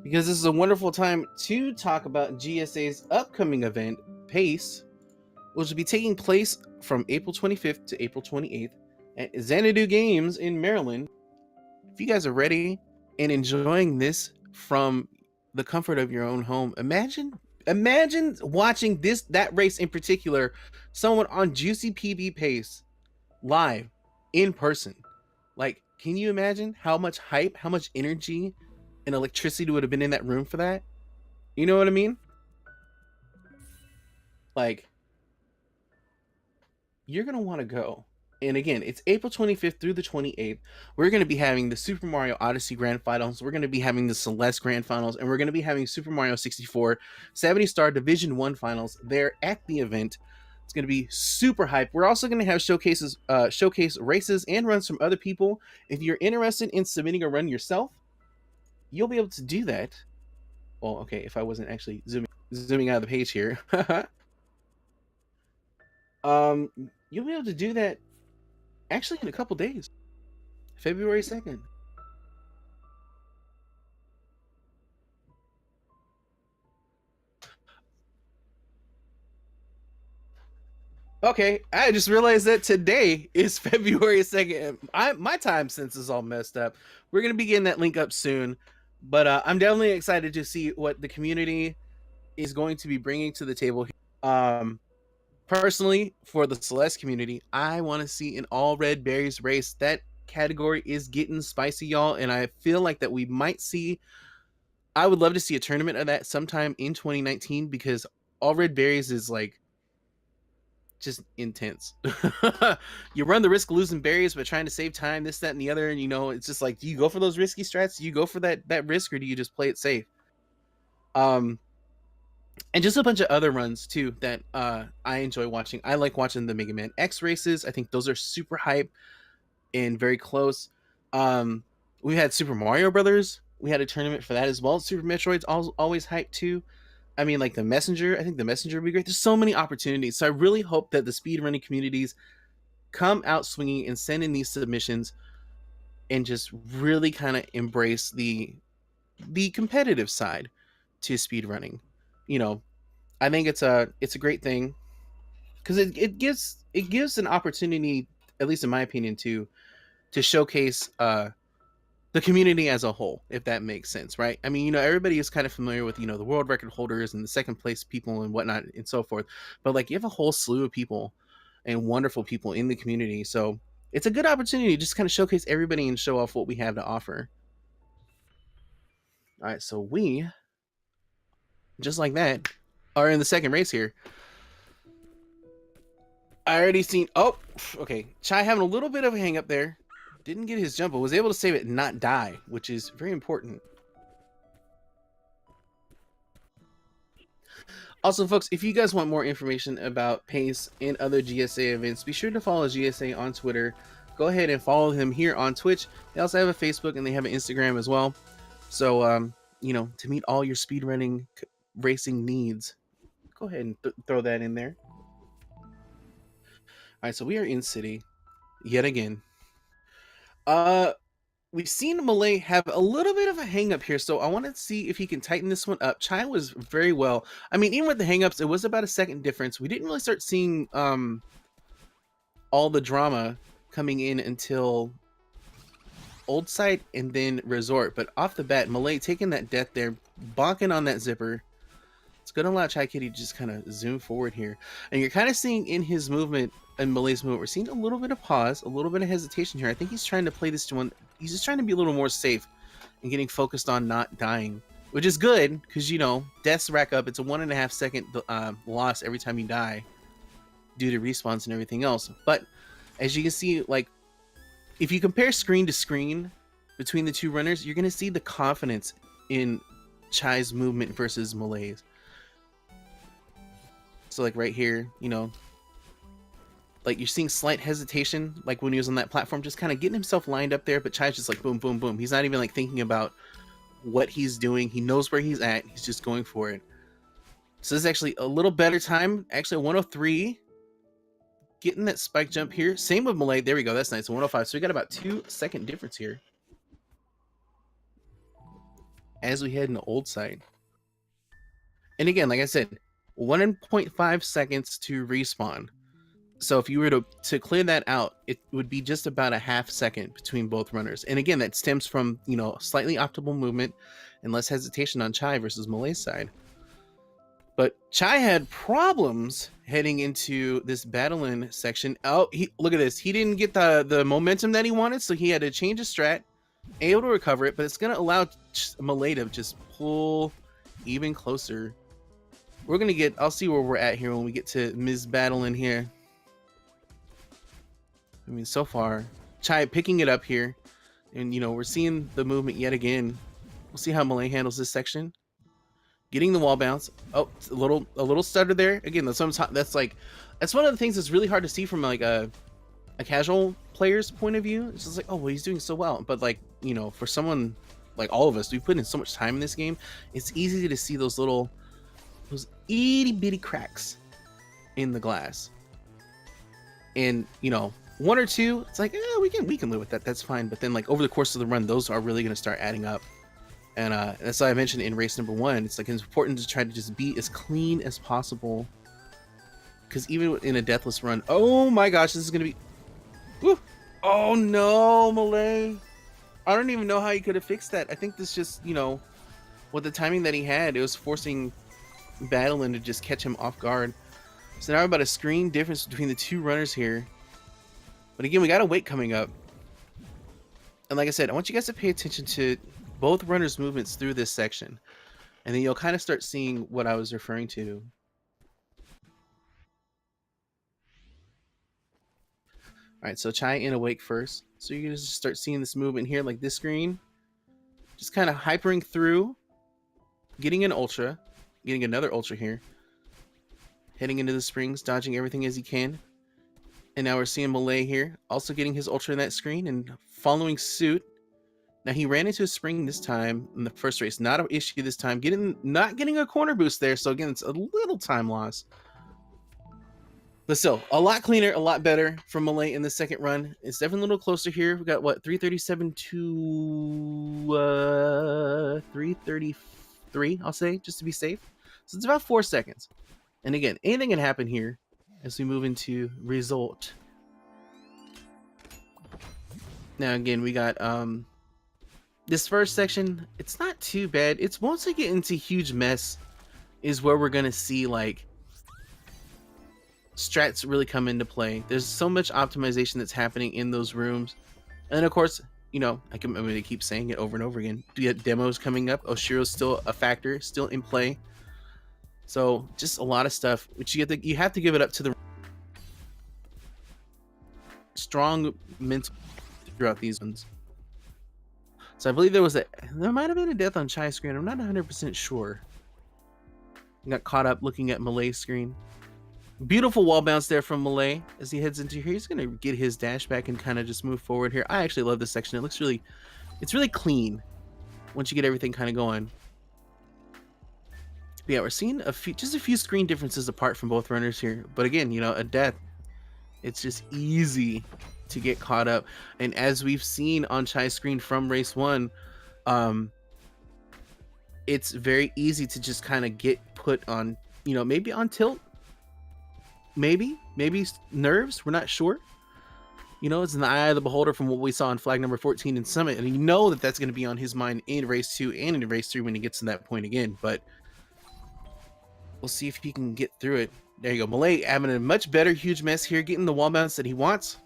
because this is a wonderful time to talk about GSA's upcoming event, PACE, which will be taking place from April 25th to April 28th at Xanadu Games in Maryland. If you guys are ready and enjoying this from the comfort of your own home, imagine watching that race in particular, someone on Juicy PB Pace live in person. Like, can you imagine how much hype, how much energy and electricity would have been in that room for that? You know what I mean? Like, you're going to want to go. And again, it's April 25th through the 28th. We're going to be having the Super Mario Odyssey Grand Finals. We're going to be having the Celeste Grand Finals. And we're going to be having Super Mario 64 70-star Division 1 Finals there at the event. It's going to be super hype. We're also going to have showcase races and runs from other people. If you're interested in submitting a run yourself, you'll be able to do that. Well, okay, if I wasn't actually zooming out of the page here. You'll be able to do that actually in a couple days. February 2nd. Okay, I just realized that today is February 2nd. My time sense is all messed up. We're going to be getting that link up soon. But I'm definitely excited to see what the community is going to be bringing to the table. Personally, for the Celeste community, I want to see an all red berries race. That category is getting spicy, y'all, and I feel like that we might see. I would love to see a tournament of that sometime in 2019 because all red berries is like just intense. You run the risk of losing berries, but trying to save time, this, that, and the other. And it's just like, do you go for those risky strats? Do you go for that risk, or do you just play it safe? And just a bunch of other runs too that I enjoy watching. I like watching the Mega Man X races. I think those are super hype and very close. We had Super Mario Brothers. We had a tournament for that as well. Super Metroid's always hype too. I mean, like the Messenger. I think the Messenger would be great. There's so many opportunities. So I really hope that the speedrunning communities come out swinging and send in these submissions and just really kind of embrace the competitive side to speedrunning. I think it's a great thing because it gives an opportunity, at least in my opinion, to showcase the community as a whole, if that makes sense, right? I mean, everybody is kind of familiar with the world record holders and the second place people and whatnot and so forth, but like you have a whole slew of people and wonderful people in the community, so it's a good opportunity to just kind of showcase everybody and show off what we have to offer. All right, so we just like that are in the second race here. I already seen. Oh, okay. Chai having a little bit of a hang up there. Didn't get his jump, but was able to save it and not die, which is very important. Also, folks, if you guys want more information about PACE and other GSA events, be sure to follow GSA on Twitter. Go ahead and follow him here on Twitch. They also have a Facebook and they have an Instagram as well. So, to meet all your speedrunning racing needs, go ahead and throw that in there. All right, so we are in city yet again. We've seen Millay have a little bit of a hang up here, so I want to see if he can tighten this one up. Chai was very well. I mean, even with the hang ups, it was about a second difference. We didn't really start seeing all the drama coming in until Old Site and then Resort. But off the bat, Millay taking that death there, bonking on that zipper. It's going to allow Chaikitty to just kind of zoom forward here. And you're kind of seeing in his movement, in Millay's movement, we're seeing a little bit of pause, a little bit of hesitation here. I think he's trying to play this to one. He's just trying to be a little more safe and getting focused on not dying, which is good because, deaths rack up. It's a 1.5 second loss every time you die due to respawns and everything else. But as you can see, like, if you compare screen to screen between the two runners, you're going to see the confidence in Chai's movement versus Millay's. So like right here, like you're seeing slight hesitation, like when he was on that platform, just kind of getting himself lined up there, but Chai's just like boom, boom, boom. He's not even like thinking about what he's doing. He knows where he's at. He's just going for it. So this is actually a little better time. Actually, 103. Getting that spike jump here. Same with Millay. There we go. That's nice. 105. So we got about 2 second difference here. as we head into old side. And again, like I said, 1.5 seconds to respawn. So if you were to clear that out, it would be just about a half second between both runners. And again, that stems from, you know, slightly optimal movement and less hesitation on Chai versus Millay's side. But Chai had problems heading into this battle-in section. Oh, look at this. He didn't get the momentum that he wanted, so he had to change his strat, able to recover it, but it's going to allow Millay to just pull even closer. We're going to get, I'll see where we're at here when we get to Ms. Battle-in here. I mean, so far, Chai picking it up here, and, you know, we're seeing the movement yet again. We'll see how Millay handles this section. Getting the wall bounce. Oh, a little stutter there. Again, that's one of the things that's really hard to see from like a casual player's point of view. It's just like, oh, well, he's doing so well. But like, you know, for someone like all of us, we've put in so much time in this game. It's easy to see those itty bitty cracks in the glass. And, you know, one or two, it's like, we can live with that. That's fine. But then like over the course of the run, those are really going to start adding up. And that's why I mentioned in race number 1, it's like it's important to try to just be as clean as possible. Because even in a deathless run, oh my gosh, this is going to be... Woo! Oh no, Millay. I don't even know how he could have fixed that. I think this just, you know, with the timing that he had, it was forcing Battle-in to just catch him off guard. So now we're about a screen difference between the two runners here. But again, we got a wait coming up. And like I said, I want you guys to pay attention to both runners' movements through this section, and then you'll kind of start seeing what I was referring to. All right, so Chai in awake first. So you're gonna just start seeing this movement here, like this screen, just kind of hypering through, getting an ultra, getting another ultra here, heading into the springs, dodging everything as he can. And now we're seeing Millay here, also getting his ultra in that screen and following suit. Now he ran into a spring this time in the first race, not an issue this time. Not getting a corner boost there, so again, it's a little time loss. But still, a lot cleaner, a lot better from Millay in the second run. It's definitely a little closer here. We've got, what, 337 to 333, I'll say, just to be safe. So it's about 4 seconds. And again, anything can happen here as we move into result. Now, again, we got... this first section, it's not too bad. It's once we get into huge mess is where we're gonna see like strats really come into play. There's so much optimization that's happening in those rooms, and then of course, you know, I'm gonna keep saying it over and over again. Do you get demos coming up? Oshiro's still a factor, still in play. So just a lot of stuff which you have to give it up to the strong mental throughout these ones. So I believe there might have been a death on Chai's screen. I'm not 100% sure. I got caught up looking at Millay's screen. Beautiful wall bounce there from Millay as he heads into here. He's going to get his dash back and kind of just move forward here. I actually love this section. It's really clean once you get everything kind of going. But yeah, we're seeing just a few screen differences apart from both runners here. But again, you know, a death, it's just easy to get caught up. And as we've seen on Chai's screen from race 1, it's very easy to just kind of get put on, you know, maybe on tilt, maybe nerves, we're not sure. You know, it's in the eye of the beholder from what we saw in flag number 14 in Summit, and you know that that's going to be on his mind in race 2 and in race 3 when he gets to that point again. But we'll see if he can get through it. There you go, Millay having a much better huge mess here, getting the wall bounce that he wants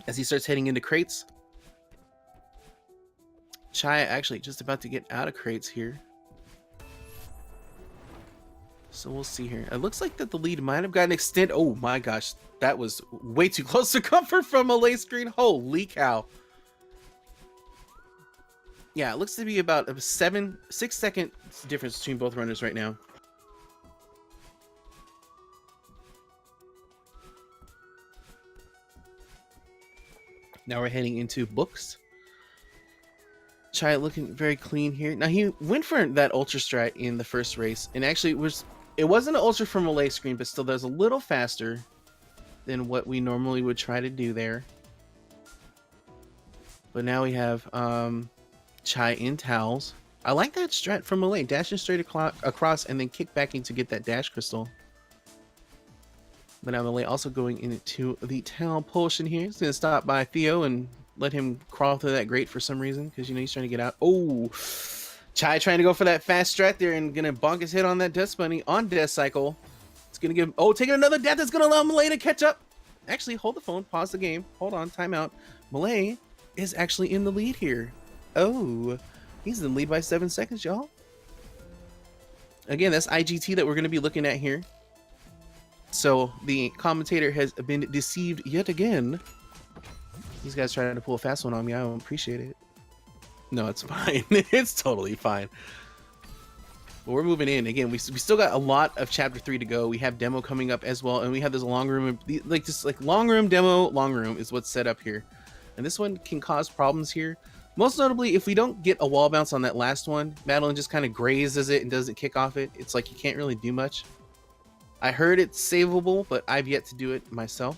as he starts heading into crates. Chai actually just about to get out of crates here. So we'll see here. It looks like that the lead might have gotten extended. Oh my gosh, that was way too close to comfort from Millay's screen. Holy cow. Yeah, it looks to be about a 6 second difference between both runners right now. Now we're heading into books. Chai looking very clean here. Now he went for that ultra strat in the first race, and actually it wasn't an ultra from Millay screen, but still does a little faster than what we normally would try to do there. But now we have Chai in towels. I like that strat from Millay, dashing straight across and then kick backing to get that dash crystal. But now Millay also going into the Town Potion here. He's going to stop by Theo and let him crawl through that grate for some reason, because, you know, he's trying to get out. Oh, Chai trying to go for that fast strat there and going to bonk his head on that Death Bunny on Death Cycle. It's going to give... Oh, taking another death that's going to allow Millay to catch up. Actually, hold the phone. Pause the game. Hold on. Timeout. Millay is actually in the lead here. Oh, he's in the lead by 7 seconds, y'all. Again, that's IGT that we're going to be looking at here. So the commentator has been deceived yet again. These guys trying to pull a fast one on me. I don't appreciate it. No, it's fine. It's totally fine. But we're moving in. Again, we still got a lot of chapter 3 to go. We have demo coming up as well. And we have this long room, like this like long room demo. Long room is what's set up here. And this one can cause problems here. Most notably, if we don't get a wall bounce on that last one, Madeline just kind of grazes it and doesn't kick off it. It's like you can't really do much. I heard it's savable, but I've yet to do it myself.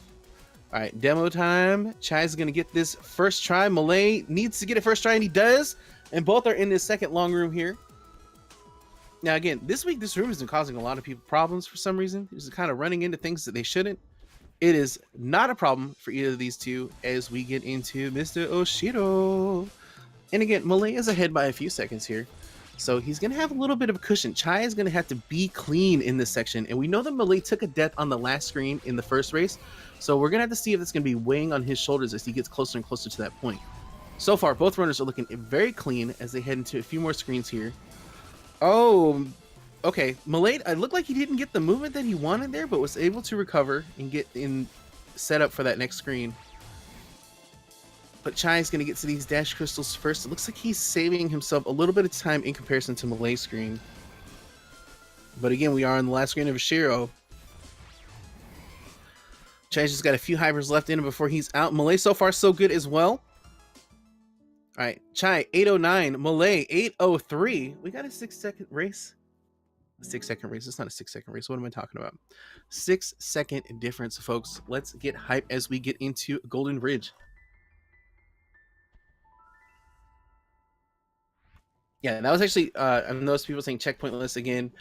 All right, demo time. Chai's going to get this first try. Millay needs to get it first try, and he does. And both are in this second long room here. Now, again, this week, this room has been causing a lot of people problems for some reason. It's kind of running into things that they shouldn't. It is not a problem for either of these two as we get into Mr. Oshiro. And again, Millay is ahead by a few seconds here. So he's going to have a little bit of a cushion. Chai is going to have to be clean in this section. And we know that Millay took a death on the last screen in the first race. So we're going to have to see if it's going to be weighing on his shoulders as he gets closer and closer to that point. So far, both runners are looking very clean as they head into a few more screens here. Oh, okay. Millay, it looked like he didn't get the movement that he wanted there, but was able to recover and get in set up for that next screen. But Chai's going to get to these dash crystals first. It looks like he's saving himself a little bit of time in comparison to Millay's screen. But again, we are on the last screen of Oshiro. Chai's just got a few hybrids left in him before he's out. Millay so far so good as well. All right, Chai 809, Millay 803. We got a 6-second race. A 6-second race. It's not a 6-second race. What am I talking about? 6-second difference, folks. Let's get hype as we get into Golden Ridge. Yeah, that was actually, I noticed people saying checkpointless again.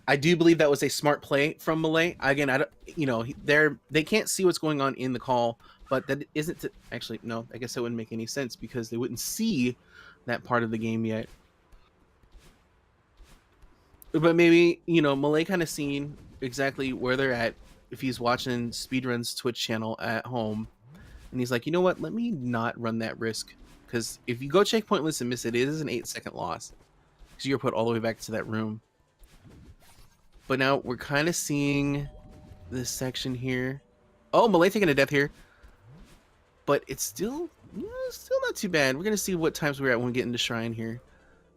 I do believe that was a smart play from Millay. Again, I don't, you know, they can't see what's going on in the call, but that isn't actually, no, I guess that wouldn't make any sense because they wouldn't see that part of the game yet. But maybe, you know, Millay kind of seen exactly where they're at if he's watching Speedrun's Twitch channel at home. And he's like, you know what, let me not run that risk. Because if you go checkpointless and miss it, it is an 8-second loss. So you're put all the way back to that room. But now we're kind of seeing this section here. Oh, Millay taking a death here. But it's still not too bad. We're going to see what times we're at when we get into Shrine here.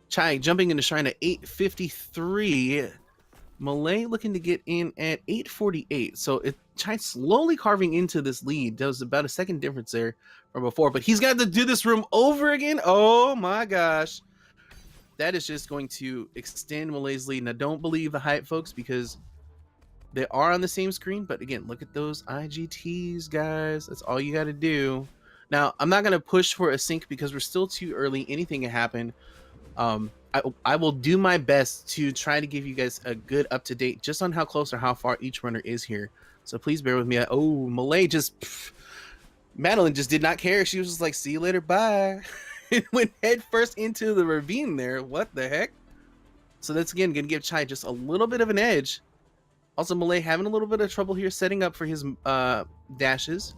Chai jumping into Shrine at 8:53. Millay looking to get in at 8:48. So Chai slowly carving into this lead. There was about a second difference there from before. But he's got to do this room over again. Oh my gosh. That is just going to extend Millay's lead. Now, don't believe the hype, folks, because they are on the same screen. But again, look at those IGTs, guys. That's all you got to do. Now, I'm not going to push for a sync because we're still too early. Anything can happen. I will do my best to try to give you guys a good up-to-date just on how close or how far each runner is here. So please bear with me. Oh, Millay just... Madeline just did not care. She was just like, see you later, bye. It went head first into the ravine there. What the heck? So that's, again, going to give Chai just a little bit of an edge. Also, Millay having a little bit of trouble here setting up for his dashes.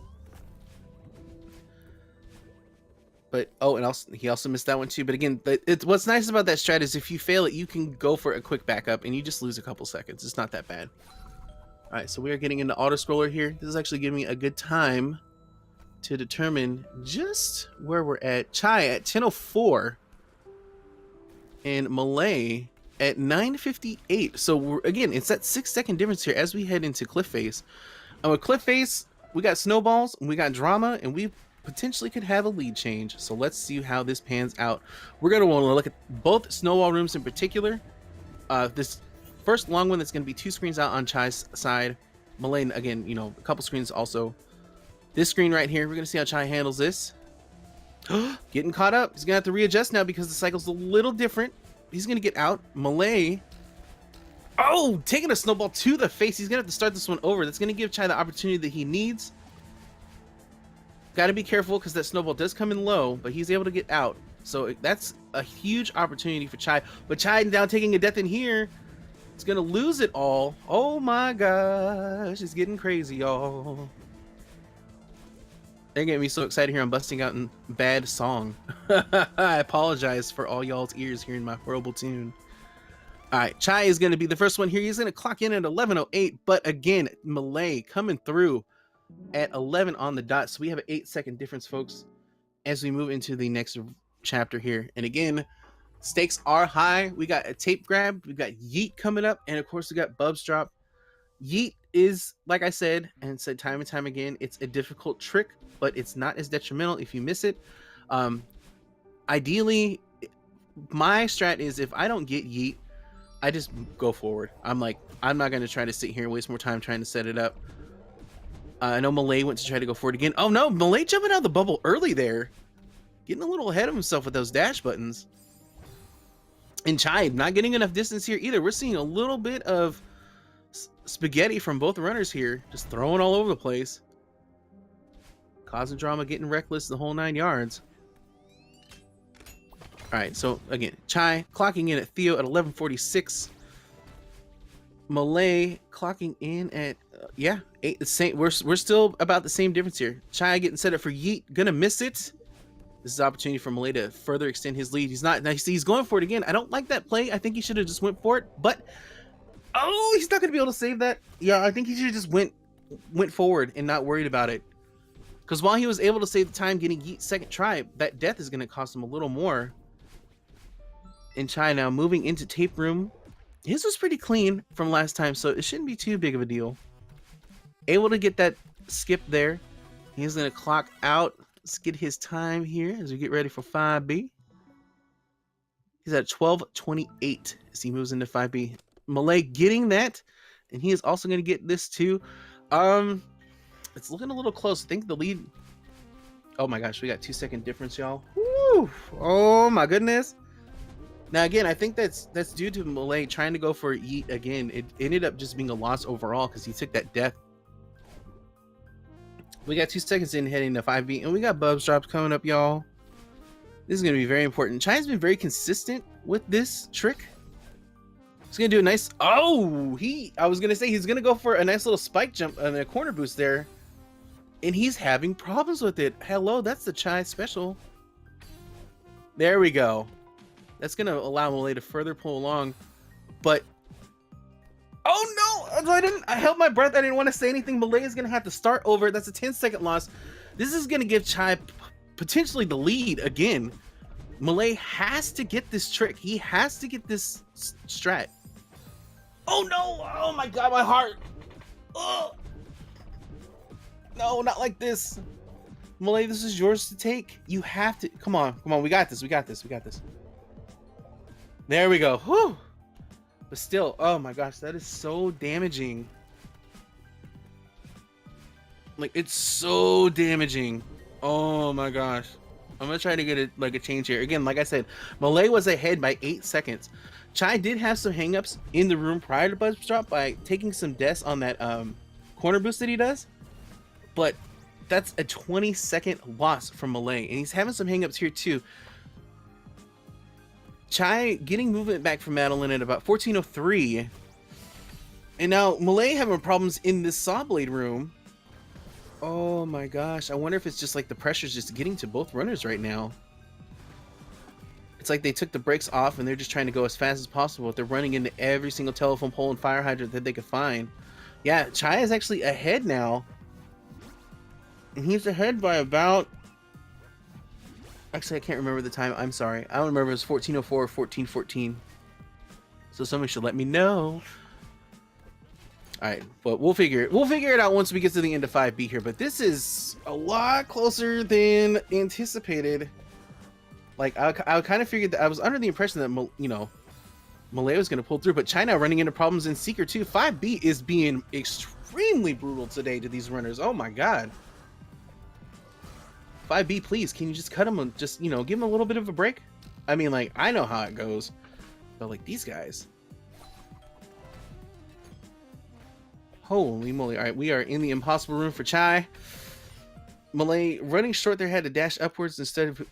But, oh, and also, he also missed that one too. But again, what's nice about that strat is if you fail it, you can go for a quick backup and you just lose a couple seconds. It's not that bad. All right, so we are getting into auto-scroller here. This is actually giving me a good time to determine just where we're at. Chai at 10:04 and Millay at 9:58. So again, it's that 6-second difference here as we head into Cliff Face. And with Cliff Face, we got snowballs and we got drama, and we potentially could have a lead change. So let's see how this pans out. We're going to want to look at both snowball rooms in particular. This first long one that's going to be 2 screens out on Chai's side. Millay, again, you know, a couple screens also. This screen right here, we're going to see how Chai handles this. Getting caught up. He's going to have to readjust now because the cycle's a little different. he's gonna get out. Millay, oh, taking a snowball to the face. He's gonna have to start this one over. That's gonna give Chai the opportunity that he needs. Got to be careful because that snowball does come in low, but he's able to get out. So that's a huge opportunity for Chai. But Chai now taking a death in here. It's going to lose it all. Oh my gosh. It's getting crazy, y'all. They're getting me so excited here. I'm busting out in bad song. I apologize for all y'all's ears hearing my horrible tune. All right. Chai is going to be the first one here. He's going to clock in at 11:08. But again, Millay coming through at 11 on the dot. So we have an 8-second difference, folks, as we move into the next chapter here. And again, stakes are high. We got a tape grab, we got yeet coming up, and of course we got Bub's drop. Yeet is, like I said and said time and time again, it's a difficult trick, but it's not as detrimental if you miss it. Ideally, my strat is if I don't get yeet, I just go forward. I'm like, I'm not going to try to sit here and waste more time trying to set it up. I know Millay went to try to go forward again. Oh no, Millay jumping out of the bubble early there. Getting a little ahead of himself with those dash buttons. And Chai not getting enough distance here either. We're seeing a little bit of spaghetti from both runners here. Just throwing all over the place. Causing drama, getting reckless the whole 9 yards. Alright, so again, Chai clocking in at Theo at 11:46. Millay clocking in at yeah, 8. The same. We're still about the same difference here. Chai getting set up for yeet, gonna miss it. This is an opportunity for Millay to further extend his lead. He's not nice. He's going for it again. I don't like that play. I think he should have just went for it. But oh, he's not gonna be able to save that. Yeah, I think he should have just went forward and not worried about it. Because while he was able to save the time getting yeet second try, that death is gonna cost him a little more. And Chai now moving into tape room. His was pretty clean from last time, so it shouldn't be too big of a deal. Able to get that skip there. He's going to clock out. Let's get his time here as we get ready for 5B. He's at 12:28 as he moves into 5B. Millay getting that, and he is also going to get this too. It's looking a little close. I think the lead... Oh my gosh, we got 2-second difference, y'all. Woo! Oh my goodness. Now again, I think that's due to Millay trying to go for yeet again. It ended up just being a loss overall because he took that death. We got 2 seconds in heading to 5B, and we got Bub's drops coming up, y'all. This is going to be very important. Chai's been very consistent with this trick. He's going to do a nice... Oh! I was going to say he's going to go for a nice little spike jump and a corner boost there. And he's having problems with it. Hello, that's the Chai special. There we go. That's going to allow Millay to further pull along. But... Oh no! I held my breath. I didn't want to say anything. Millay is going to have to start over. That's a 10-second loss. This is going to give Chai potentially the lead again. Millay has to get this trick. He has to get this strat. Oh no! Oh my god, my heart! Oh! No, not like this. Millay, this is yours to take. You have to. Come on, come on. We got this. We got this. We got this. There we go. Whew. But still, oh my gosh, that is so damaging. Like, it's so damaging. Oh my gosh. I'm gonna try to get a change here. Again, like I said, Millay was ahead by 8 seconds. Chai did have some hangups in the room prior to Buzz drop by taking some deaths on that corner boost that he does. But that's a 20-second loss from Millay, and he's having some hangups here too. Chai getting movement back from Madeline at about 14:03. And now Millay having problems in this saw blade room. Oh my gosh. I wonder if it's just like the pressure's just getting to both runners right now. It's like they took the brakes off and they're just trying to go as fast as possible. They're running into every single telephone pole and fire hydrant that they could find. Yeah, Chai is actually ahead now. And he's ahead by about... Actually, I can't remember the time. I'm sorry. I don't remember. It was 14:04 or 14:14. So somebody should let me know. All right, but we'll figure it out once we get to the end of 5B here. But this is a lot closer than anticipated. Like I kind of figured that I was under the impression that Millay was going to pull through, but China running into problems in Seeker too. 5B is being extremely brutal today to these runners. Oh my god. 5B, please, can you just cut him and just, give him a little bit of a break? I mean, like, I know how it goes. But like these guys. Holy moly. All right, we are in the impossible room for Chai. Millay running short there had to dash upwards instead of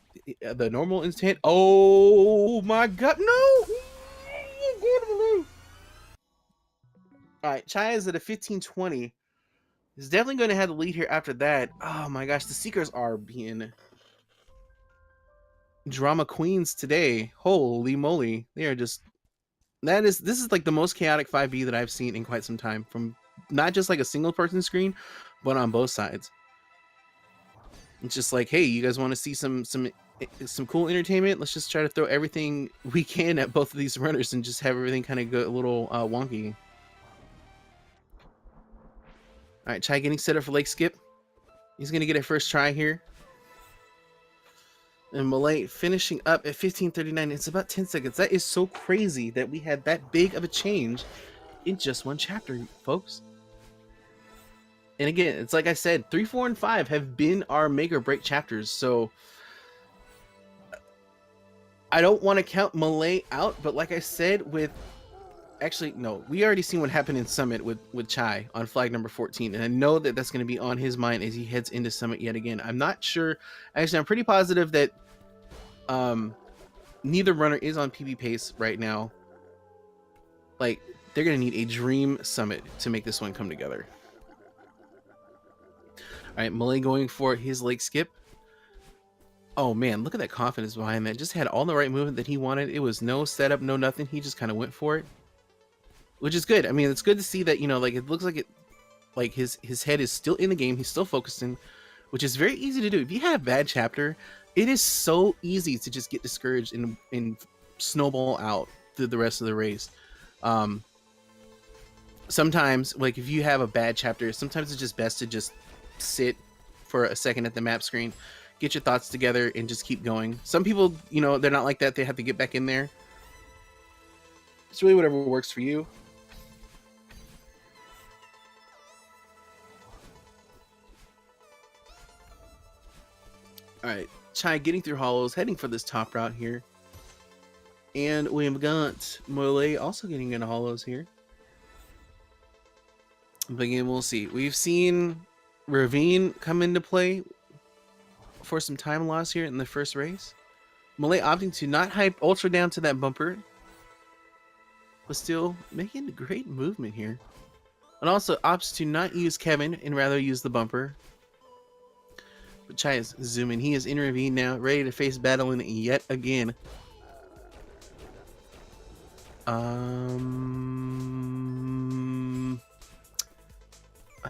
the normal instant. Oh my god, no! All right, Chai is at a 15-20. He's definitely going to have the lead here after that. Oh my gosh, the Seekers are being drama queens today. Holy moly. They are just... This is like the most chaotic 5B that I've seen in quite some time, from not just like a single person screen, but on both sides. It's just like, hey, you guys want to see some cool entertainment? Let's just try to throw everything we can at both of these runners and just have everything kind of go a little wonky. All right, Chai getting set up for leg skip. He's gonna get a first try here. And Millay finishing up at 15:39. It's about 10 seconds. That is so crazy that we had that big of a change in just one chapter, folks. And again, it's like I said, 3, 4, and 5 have been our make or break chapters. So I don't want to count Millay out, but like I said, actually, no, we already seen what happened in Summit with Chai on flag number 14. And I know that that's going to be on his mind as he heads into Summit yet again. I'm not sure. Actually, I'm pretty positive that neither runner is on PB pace right now. Like, they're going to need a dream Summit to make this one come together. All right, Millay going for his leg skip. Oh man, look at that confidence behind that. Just had all the right movement that he wanted. It was no setup, no nothing. He just kind of went for it, which is good. I mean, it's good to see that, you know, like it looks like his head is still in the game. He's still focusing, which is very easy to do. If you have a bad chapter, it is so easy to just get discouraged and snowball out through the rest of the race. Sometimes, like if you have a bad chapter, sometimes it's just best to just sit for a second at the map screen, get your thoughts together, and just keep going. Some people, you know, they're not like that. They have to get back in there. It's really whatever works for you. All right, Chai getting through hollows, heading for this top route here. And we have got Millay also getting into hollows here. But again, we'll see. We've seen Ravine come into play for some time loss here in the first race. Millay opting to not hype ultra down to that bumper, but still making great movement here. And also opts to not use Kevin and rather use the bumper. But Chai is zooming. He is in Ravine now, ready to face battling yet again. I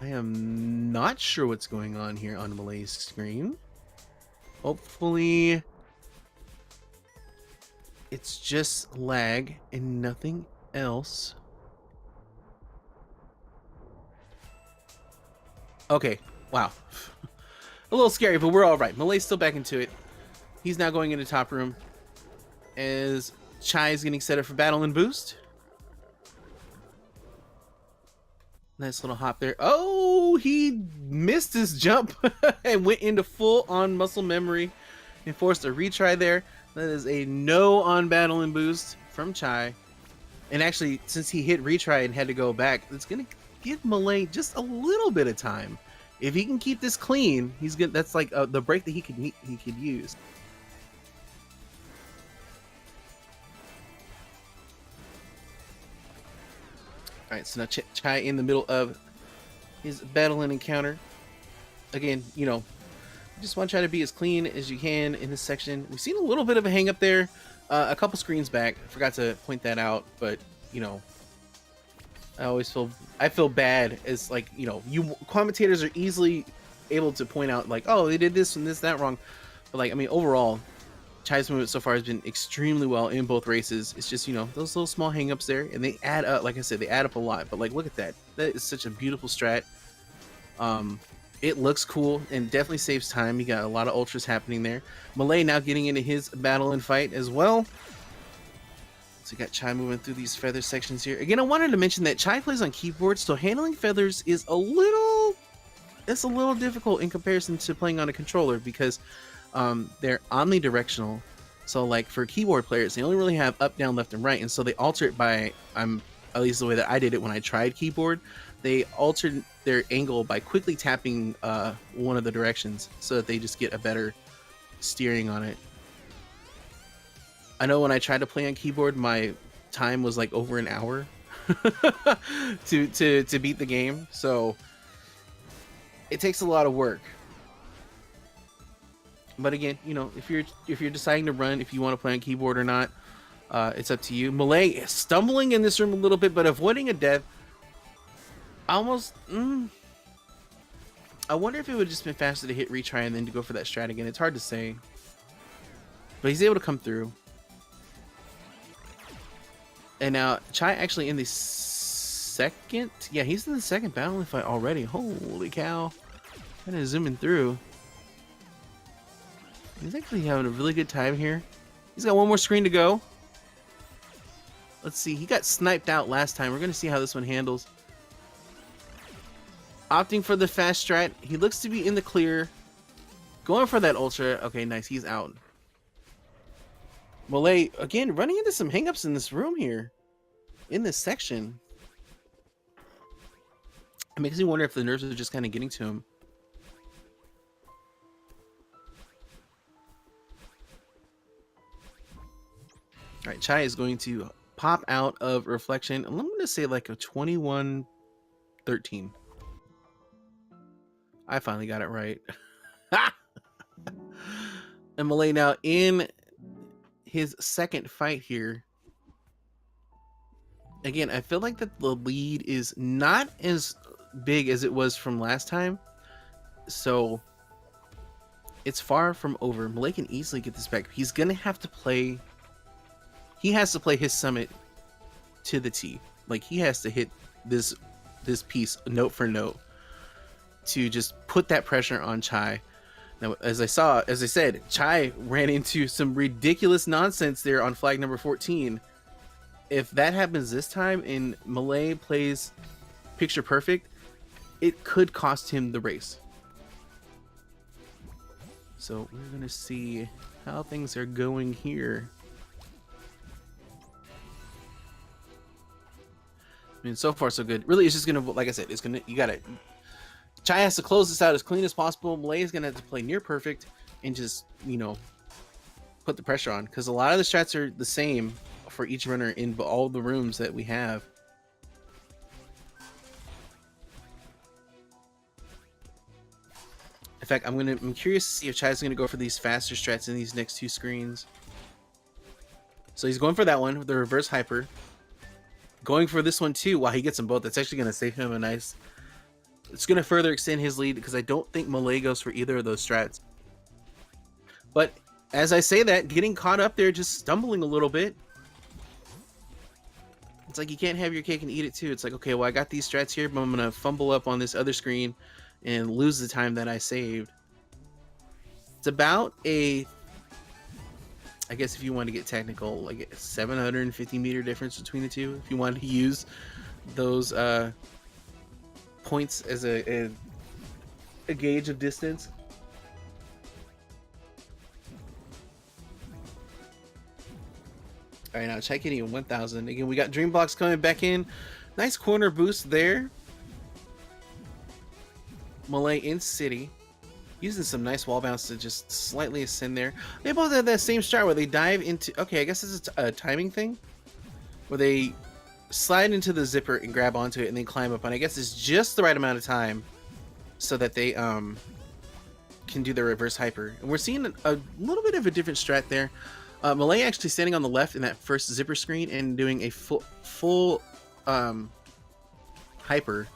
am not sure what's going on here on Millay's screen. Hopefully it's just lag and nothing else. Okay, wow. A little scary, but we're all right. Millay's still back into it. He's now going into top room as Chai is getting set up for battle and boost. Nice little hop there. Oh, he missed his jump and went into full on muscle memory and forced a retry there. That is a no on battle and boost from Chai. And actually, since he hit retry and had to go back, it's going to give Millay just a little bit of time. If he can keep this clean, he's good. That's like the break that he could use. All right, so now Chai in the middle of his battle and encounter. Again, you know, just want to try to be as clean as you can in this section. We've seen a little bit of a hang up there a couple screens back. I forgot to point that out, but you know, I feel bad as, like, you know, you commentators are easily able to point out like, oh, they did this and this that wrong, but like, I mean, overall Chai's movement so far has been extremely well in both races. It's just, you know, those little small hangups there, and they add up. Like I said, they add up a lot. But like, look at that. That is such a beautiful strat. It looks cool and definitely saves time. You got a lot of ultras happening there. Millay now getting into his battle and fight as well. So you got Chai moving through these feather sections here. Again, I wanted to mention that Chai plays on keyboard, so handling feathers is a little difficult in comparison to playing on a controller because they're omnidirectional, So like for keyboard players, they only really have up, down, left, and right, and so they alter it by at least the way that I did it when I tried keyboard, they altered their angle by quickly tapping one of the directions so that they just get a better steering on it. I know when I tried to play on keyboard, my time was like over an hour to beat the game, so it takes a lot of work. But again, you know, if you're deciding to run, if you want to play on keyboard or not, it's up to you. Millay is stumbling in this room a little bit, but avoiding a death. Almost. I wonder if it would have just been faster to hit retry and then to go for that strat again. It's hard to say. But he's able to come through. And now Chai actually in the second. Yeah, he's in the second battle fight already. Holy cow. Kind of zooming through. He's actually having a really good time here. He's got one more screen to go. Let's see. He got sniped out last time. We're going to see how this one handles. Opting for the fast strat. He looks to be in the clear. Going for that ultra. Okay, nice. He's out. Millay, again, running into some hangups in this room here. In this section. It makes me wonder if the nerves are just kind of getting to him. All right, Chai is going to pop out of reflection. I'm going to say like a 21-13. I finally got it right. And Millay now in his second fight here. Again, I feel like that the lead is not as big as it was from last time. So it's far from over. Millay can easily get this back. He's going to have to play... He has to play his summit to the T. Like, he has to hit this piece note for note to just put that pressure on Chai. Now, as I said, Chai ran into some ridiculous nonsense there on flag number 14. If that happens this time and Millay plays picture perfect, it could cost him the race. So we're going to see how things are going here. I mean, so far so good. Really, it's just gonna, like I said, it's gonna, you gotta, Chai has to close this out as clean as possible. Millay is gonna have to play near perfect and just, you know, put the pressure on, because a lot of the strats are the same for each runner in all the rooms that we have. In fact, I'm curious to see if Chai's gonna go for these faster strats in these next two screens. So he's going for that one with the reverse hyper. Going for this one too. While he gets them both, that's actually going to save him a nice... It's going to further extend his lead, because I don't think Millay goes for either of those strats. But as I say that, getting caught up there, just stumbling a little bit. It's like you can't have your cake and eat it too. It's like, okay, well, I got these strats here, but I'm going to fumble up on this other screen and lose the time that I saved. It's about a... I guess if you want to get technical, like a 750 meter difference between the two, if you want to use those points as a gauge of distance. All right, now Chaikitty in 1000. Again, we got Dream Blocks coming back in. Nice corner boost there. Millay in City. Using some nice wall bounce to just slightly ascend there. They both have that same strat where they dive into... Okay, I guess this is a timing thing. Where they slide into the zipper and grab onto it and then climb up. And I guess it's just the right amount of time so that they can do their reverse hyper. And we're seeing a little bit of a different strat there. Millay actually standing on the left in that first zipper screen and doing a full hyper,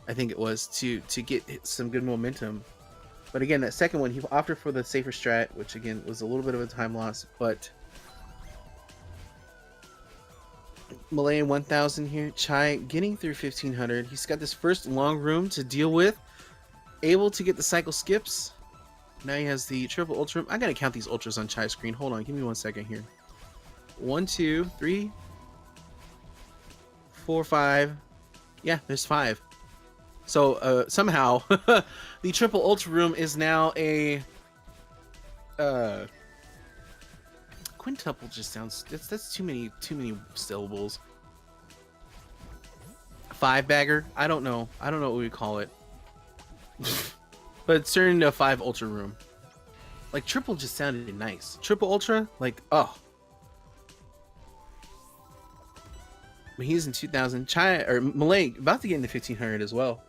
I think it was, to get some good momentum. But again, that second one, he opted for the safer strat, which again was a little bit of a time loss. But Millay in 1000 here. Chai getting through 1500. He's got this first long room to deal with. Able to get the cycle skips. Now he has the triple ultra. I gotta count these ultras on Chai's screen. Hold on, give me 1 second here. 1, 2, 3, 4, 5. Yeah, there's 5. So somehow the triple ultra room is now a quintuple just sounds, that's too many syllables. 5-bagger? I don't know what we call it. But it's turned into a 5 ultra room. Like triple just sounded nice. Triple ultra, like, oh. But he's in 2000. Chai or Millay about to get into 1500 as well.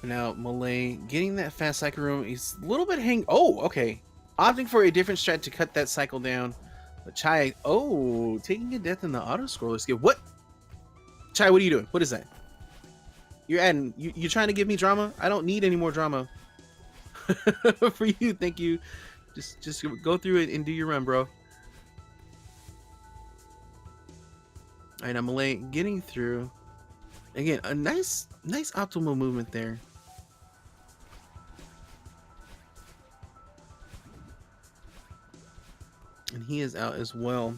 Now Millay getting that fast cycle room. He's a little bit oh, okay. Opting for a different strat to cut that cycle down. But Chai, oh, taking a death in the auto scroller skip. What? Chai, what are you doing? What is that? You're adding, you're trying to give me drama? I don't need any more drama. For you, thank you. Just go through it and do your run, bro. All right, now Millay getting through. Again, a nice optimal movement there. And he is out as well.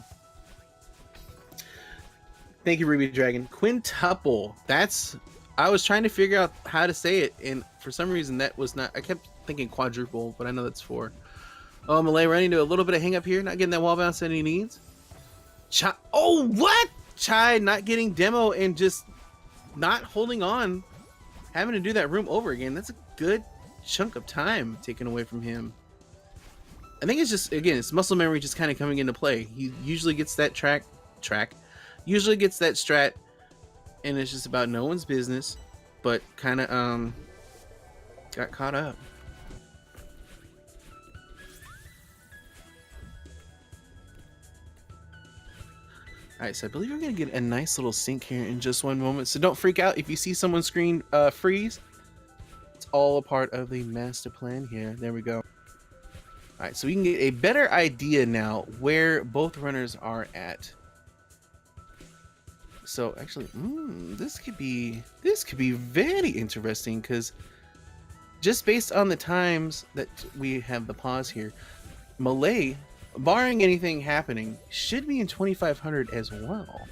Thank you, Ruby Dragon. Quintuple. That's, I was trying to figure out how to say it, and for some reason that was not, I kept thinking quadruple, but I know that's 4. Oh, Millay running into a little bit of hang up here, not getting that wall bounce that he needs. Chai, oh, what? Chai not getting demo and just not holding on, having to do that room over again. That's a good chunk of time taken away from him. I think it's just, again, it's muscle memory just kind of coming into play. He usually gets that usually gets that strat, and it's just about no one's business, but kind of got caught up. Alright, so I believe we're going to get a nice little sync here in just one moment, so don't freak out if you see someone's screen freeze. It's all a part of the master plan here. There we go. Alright, so we can get a better idea now where both runners are at. So actually, this could be very interesting, because just based on the times that we have the pause here, Millay, barring anything happening, should be in 2500 as well.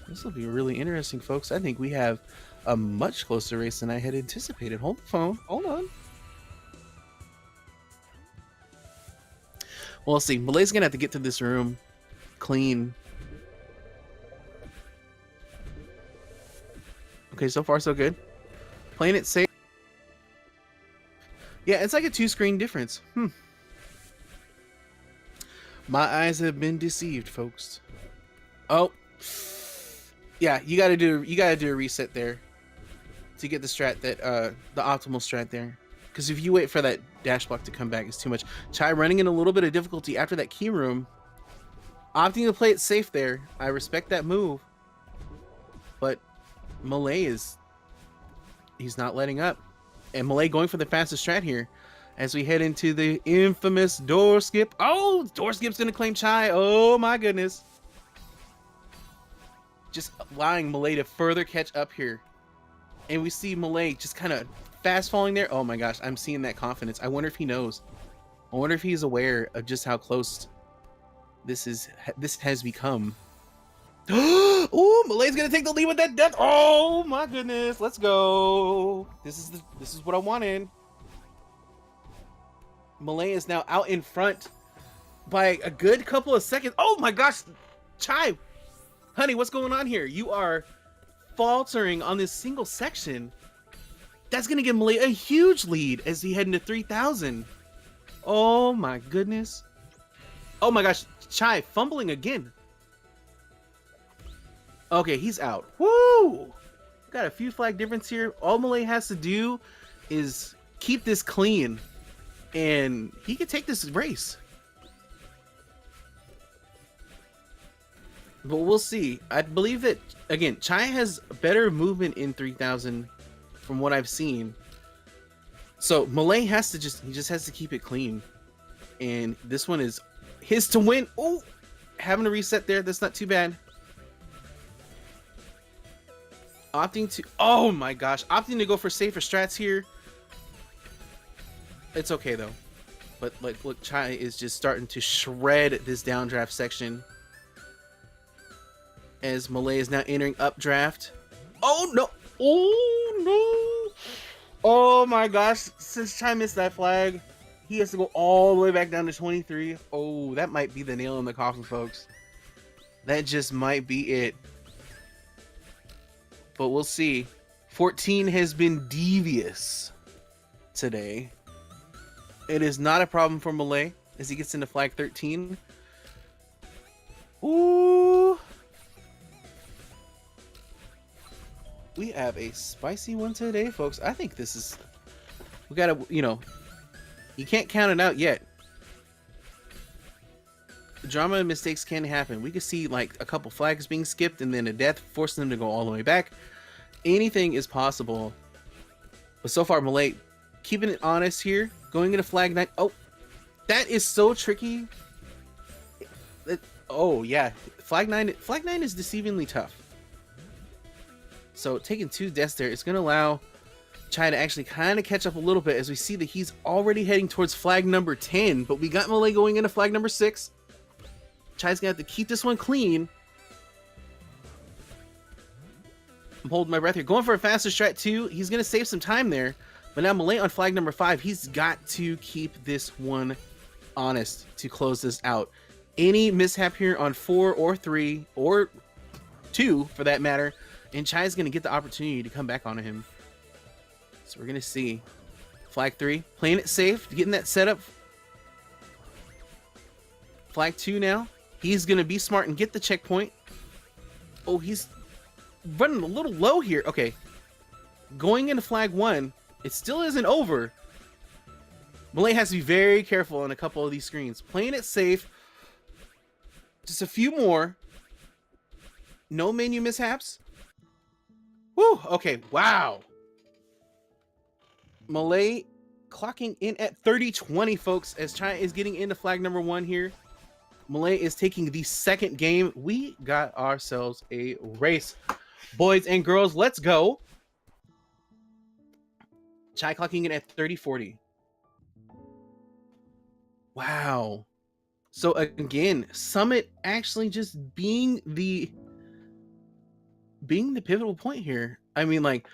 This will be really interesting, folks. I think we have a much closer race than I had anticipated. Hold the phone. Hold on. Well, let's see. Millay's gonna have to get to this room clean. Okay, so far so good. Playing it safe. Yeah, it's like a 2-screen difference. My eyes have been deceived, folks. Oh, yeah. You gotta do a reset there to get the strat that the optimal strat there. Because if you wait for that dash block to come back, it's too much. Chai running in a little bit of difficulty after that key room. Opting to play it safe there. I respect that move. But Millay he's not letting up. And Millay going for the fastest strat here as we head into the infamous door skip. Oh, door skip's gonna claim Chai. Oh my goodness. Just allowing Millay to further catch up here. And we see Millay just kind of fast falling there. Oh my gosh, I'm seeing that confidence. I wonder if he knows. I wonder if he's aware of just how close this has become. Oh, Millay's gonna take the lead with that death. Oh my goodness, let's go. This is what I wanted. Millay is now out in front by a good couple of seconds. Oh my gosh, Chai, honey, what's going on here? You are faltering on this single section. That's gonna give Millay a huge lead as he head into 3000. Oh my goodness. Oh my gosh, Chai fumbling again. Okay, he's out. Woo! Got a few flag difference here. All Millay has to do is keep this clean, and he could take this race. But we'll see. I believe that, again, Chai has better movement in 3000 from what I've seen. So Millay has to just has to keep it clean. And this one is his to win. Oh, having to reset there. That's not too bad. Opting to, oh my gosh, opting to go for safer strats here. It's okay though. But like, look, Chai is just starting to shred this downdraft section as Millay is now entering updraft. Oh no! Oh no! Oh my gosh! Since Chai missed that flag, he has to go all the way back down to 23. Oh, that might be the nail in the coffin, folks. That just might be it. But we'll see. 14 has been devious today. It is not a problem for Millay as he gets into flag 13. Ooh. We have a spicy one today, folks. I think this is... We gotta, you know... You can't count it out yet. Drama and mistakes can happen. We could see, like, a couple flags being skipped and then a death forcing them to go all the way back. Anything is possible. But so far, Millay keeping it honest here. Going into flag 9. Oh, that is so tricky. Oh, yeah. Flag 9 is deceivingly tough. So taking 2 deaths there, it's going to allow Chai to actually kind of catch up a little bit as we see that he's already heading towards flag number 10. But we got Millay going into flag number 6. Chai's going to have to keep this one clean. I'm holding my breath here. Going for a faster strat too. He's going to save some time there. But now Millay on flag number 5. He's got to keep this one honest to close this out. Any mishap here on 4 or 3 or 2 for that matter, and Chai's going to get the opportunity to come back onto him. So we're going to see flag 3 playing it safe, getting that setup. Flag 2 now. He's going to be smart and get the checkpoint. Oh, he's running a little low here. Okay. Going into flag 1. It still isn't over. Millay has to be very careful on a couple of these screens. Playing it safe. Just a few more. No menu mishaps. Woo! Okay, wow. Millay clocking in at 30-20, folks, as Chai is getting into flag number 1 here. Millay is taking the second game. We got ourselves a race. Boys and girls, let's go. Chai clocking in at 30-40. Wow. So again, Summit actually just being the pivotal point here. I mean, like,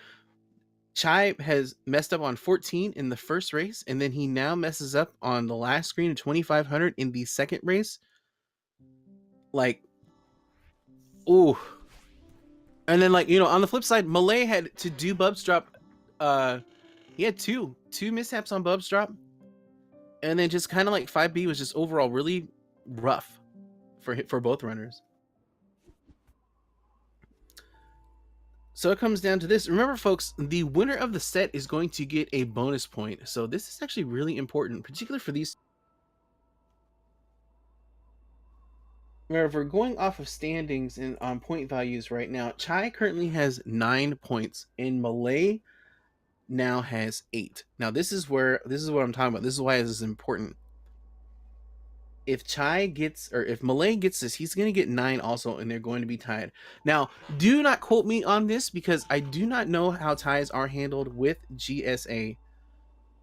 Chai has messed up on 14 in the first race, and then he now messes up on the last screen of 2500 in the second race. Like, ooh. And then, like, you know, on the flip side, Millay had to do Bub's drop. He had two mishaps on Bub's drop. And then just kind of like 5B was just overall really rough for both runners. So it comes down to this. Remember, folks, the winner of the set is going to get a bonus point. So this is actually really important, particularly for these. Remember, if we're going off of standings and on point values right now, Chai currently has 9 points and Millay now has 8. Now this is what I'm talking about. This is why this is important. If Chai gets, or if Millay gets this, he's going to get 9 also, and they're going to be tied. Now, do not quote me on this because I do not know how ties are handled with GSA.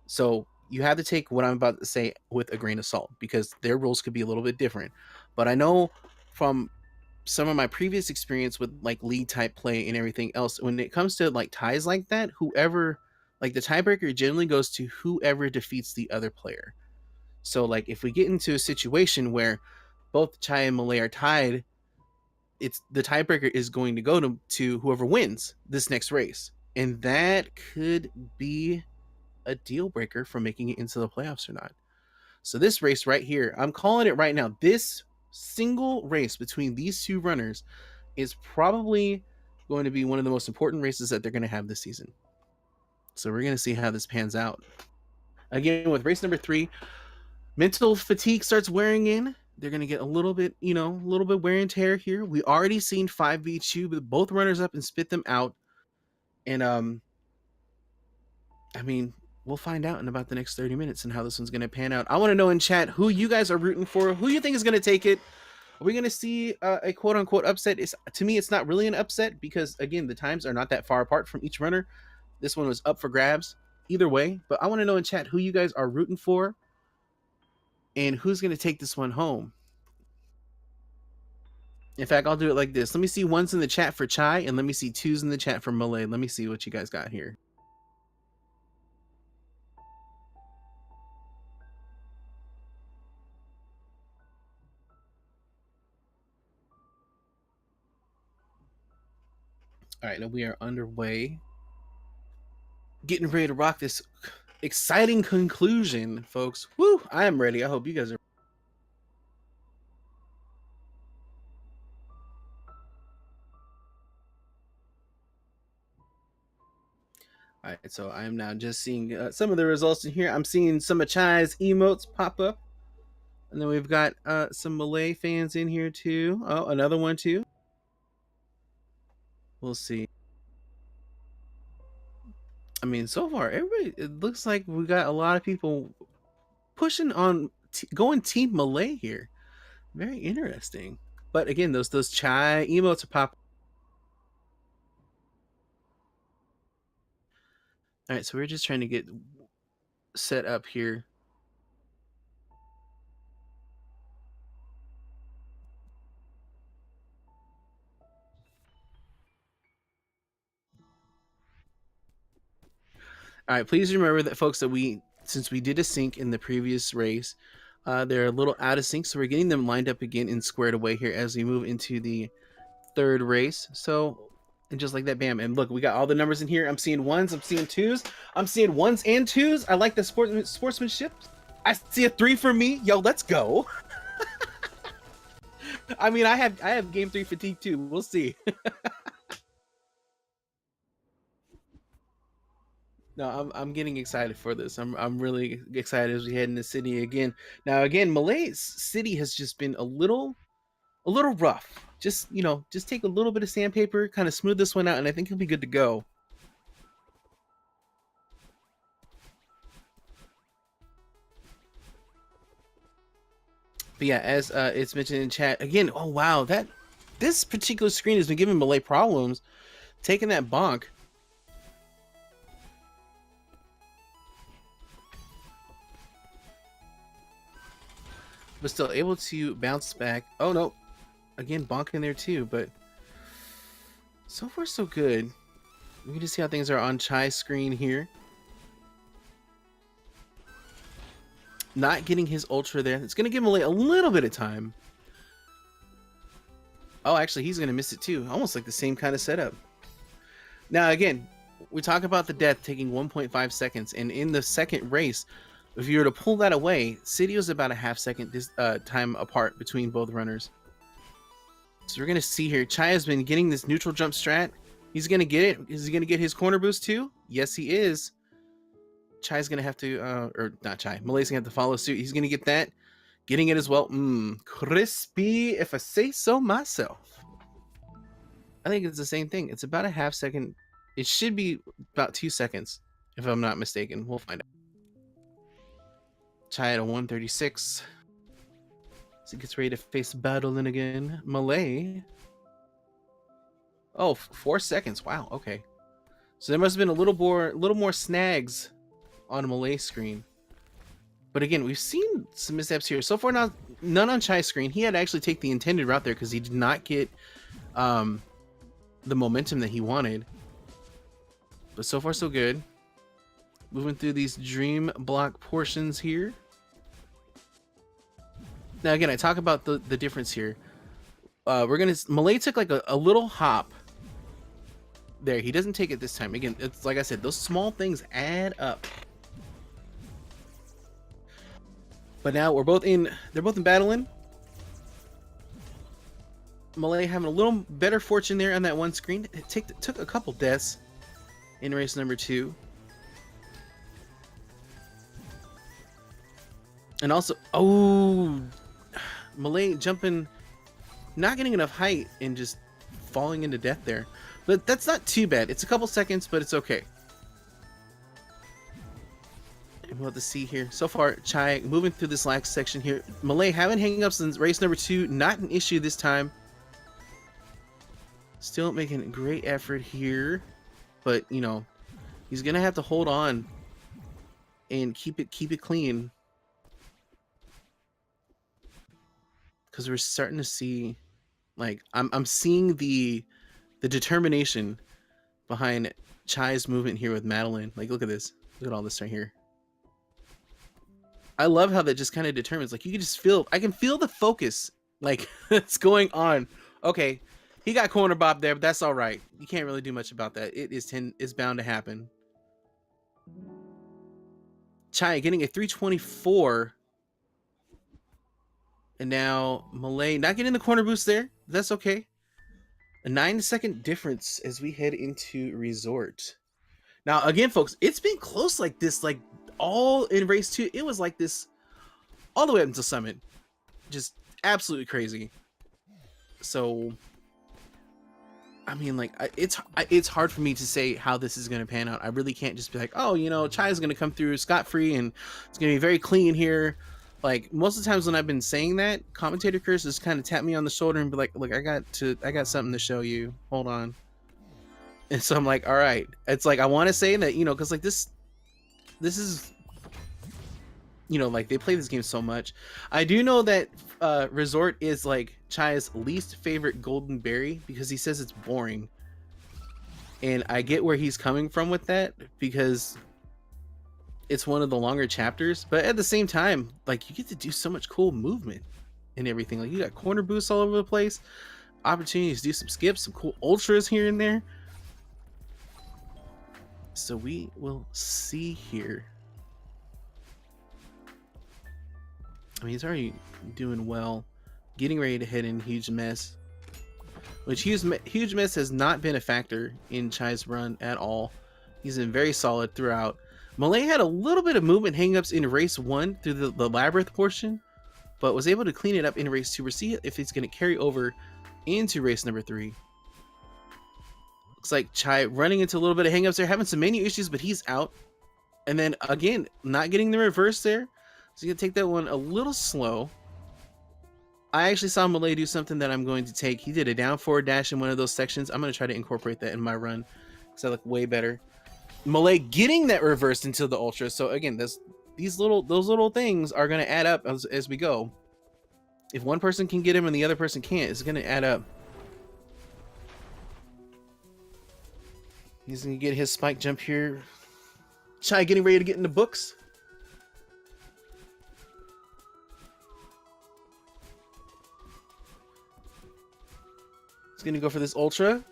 So you have to take what I'm about to say with a grain of salt because their rules could be a little bit different. But I know from some of my previous experience with like league type play and everything else, when it comes to like ties like that, whoever, like the tiebreaker generally goes to whoever defeats the other player. So like if we get into a situation where both Chai and Millay are tied, it's the tiebreaker is going to go to whoever wins this next race. And that could be a deal breaker for making it into the playoffs or not. So this race right here, I'm calling it right now. This single race between these two runners is probably going to be one of the most important races that they're going to have this season. So we're going to see how this pans out. Again, with race number 3, mental fatigue starts wearing in. They're going to get a little bit, wear and tear here. We already seen 5v chew both runners up and spit them out. And, I mean, we'll find out in about the next 30 minutes and how this one's going to pan out. I want to know in chat who you guys are rooting for, who you think is going to take it. Are we going to see a quote-unquote upset? To me, it's not really an upset because, again, the times are not that far apart from each runner. This one was up for grabs. either way, but I want to know in chat who you guys are rooting for and who's going to take this one home. In fact, I'll do it like this. Let me see ones in the chat for Chai, and let me see twos in the chat for Millay. Let me see what you guys got here. All right, now we are underway. Getting ready to rock this exciting conclusion, folks. Woo! I am ready. I hope you guys are. All right, so I am now just seeing some of the results in here. I'm seeing some of Chai's emotes pop up. And then we've got some Millay fans in here too. Oh, another one too. We'll see. I mean, so far, everybody, it looks like we got a lot of people pushing on, going Team Millay here. Very interesting. But again, those Chai emotes are popping. All right, so we're just trying to get set up here. All right, please remember that, folks, that since we did a sync in the previous race, they're a little out of sync, so we're getting them lined up again and squared away here as we move into the third race. So, and just like that, bam, and look, we got all the numbers in here. I'm seeing ones, I'm seeing twos, I'm seeing ones and twos. I like the sportsmanship. I see a 3 for me. Yo, let's go. I mean, I have game 3 fatigue too. We'll see. No, I'm getting excited for this. I'm really excited as we head into city again. Now again, Malay's city has just been a little rough. Just, just take a little bit of sandpaper, kind of smooth this one out, and I think he'll be good to go. But yeah, as it's mentioned in chat again. Oh wow, this particular screen has been giving Millay problems. Taking that bonk. But still able to bounce back. Oh no, again bonking there too. But so far so good. We can just see how things are on Chai's screen here. Not getting his ultra there. It's going to give Millay a little bit of time. Oh, actually, he's going to miss it too. Almost like the same kind of setup. Now, again, we talk about the death taking 1.5 seconds. And in the second race, if you were to pull that away, City was about a half second time apart between both runners. So we're going to see here. Chai has been getting this neutral jump strat. He's going to get it. Is he going to get his corner boost too? Yes, he is. Chai's gonna have to, or not Chai, Millay's gonna have to follow suit. He's gonna get that, getting it as well. Crispy, if I say so myself. I think it's the same thing. It's about a half second. It should be about 2 seconds, if I'm not mistaken. We'll find out. Chai at a 136. As he gets ready to face battling again. Millay. Oh, 4 seconds. Wow. Okay. So there must have been a little more snags on a Millay screen. But again, we've seen some missteps here. So far, none on Chai's screen. He had to actually take the intended route there because he did not get the momentum that he wanted. But so far, so good. Moving through these dream block portions here. Now, again, I talk about the difference here. Millay took like a little hop. There, he doesn't take it this time. Again, it's like I said, those small things add up. But now they're both in battling. Millay having a little better fortune there on that one screen. It took a couple deaths in race number 2. And also, Millay jumping, not getting enough height and just falling into death there. But that's not too bad. It's a couple seconds, but it's okay. And we'll have to see here. So far, Chai moving through this last section here. Millay having hanging up since race number 2. Not an issue this time. Still making a great effort here. But, he's going to have to hold on and keep it clean, because we're starting to see, like, I'm seeing the determination behind Chai's movement here with Madeline. Like, look at this. Look at all this right here. I love how that just kind of determines, like, you can just feel, I can feel the focus, like, it's going on. Okay, he got corner bob there, but that's all right. You can't really do much about that. It is bound to happen. Chai getting a 324. And now Millay not getting the corner boost there. That's okay. A 9-second difference as we head into resort. Now, again, folks, it's been close like this, like all in race 2. It was like this all the way up until summit. Just absolutely crazy. So, I mean, like, it's hard for me to say how this is going to pan out. I really can't just be like, oh, you know, Chai is going to come through scot-free and it's going to be very clean here. Like, most of the times when I've been saying that, Commentator Curse just kind of tap me on the shoulder and be like, look, I got something to show you. Hold on. And so I'm like, all right. It's like, I want to say that, you know, because like this is, you know, like they play this game so much. I do know that Resort is like Chai's least favorite golden berry because he says it's boring. And I get where he's coming from with that because it's one of the longer chapters, but at the same time, like, you get to do so much cool movement and everything. Like, you got corner boosts all over the place, opportunities to do some skips, some cool ultras here and there. So we will see here. I mean, he's already doing well, getting ready to head in Huge Mess, which Huge Mess has not been a factor in Chai's run at all. He's been very solid throughout. Millay had a little bit of movement hangups in race 1 through the labyrinth portion, but was able to clean it up in race 2. We'll see if it's going to carry over into race number 3. Looks like Chai running into a little bit of hangups there, having some menu issues, but he's out. And then again, not getting the reverse there. So he's going to take that one a little slow. I actually saw Millay do something that I'm going to take. He did a down forward dash in one of those sections. I'm going to try to incorporate that in my run because I look way better. Millay getting that reversed into the ultra. So again, those little things are going to add up as we go. If one person can get him and the other person can't, it's going to add up. He's going to get his spike jump here. Chai getting ready to get in the books. He's going to go for this ultra.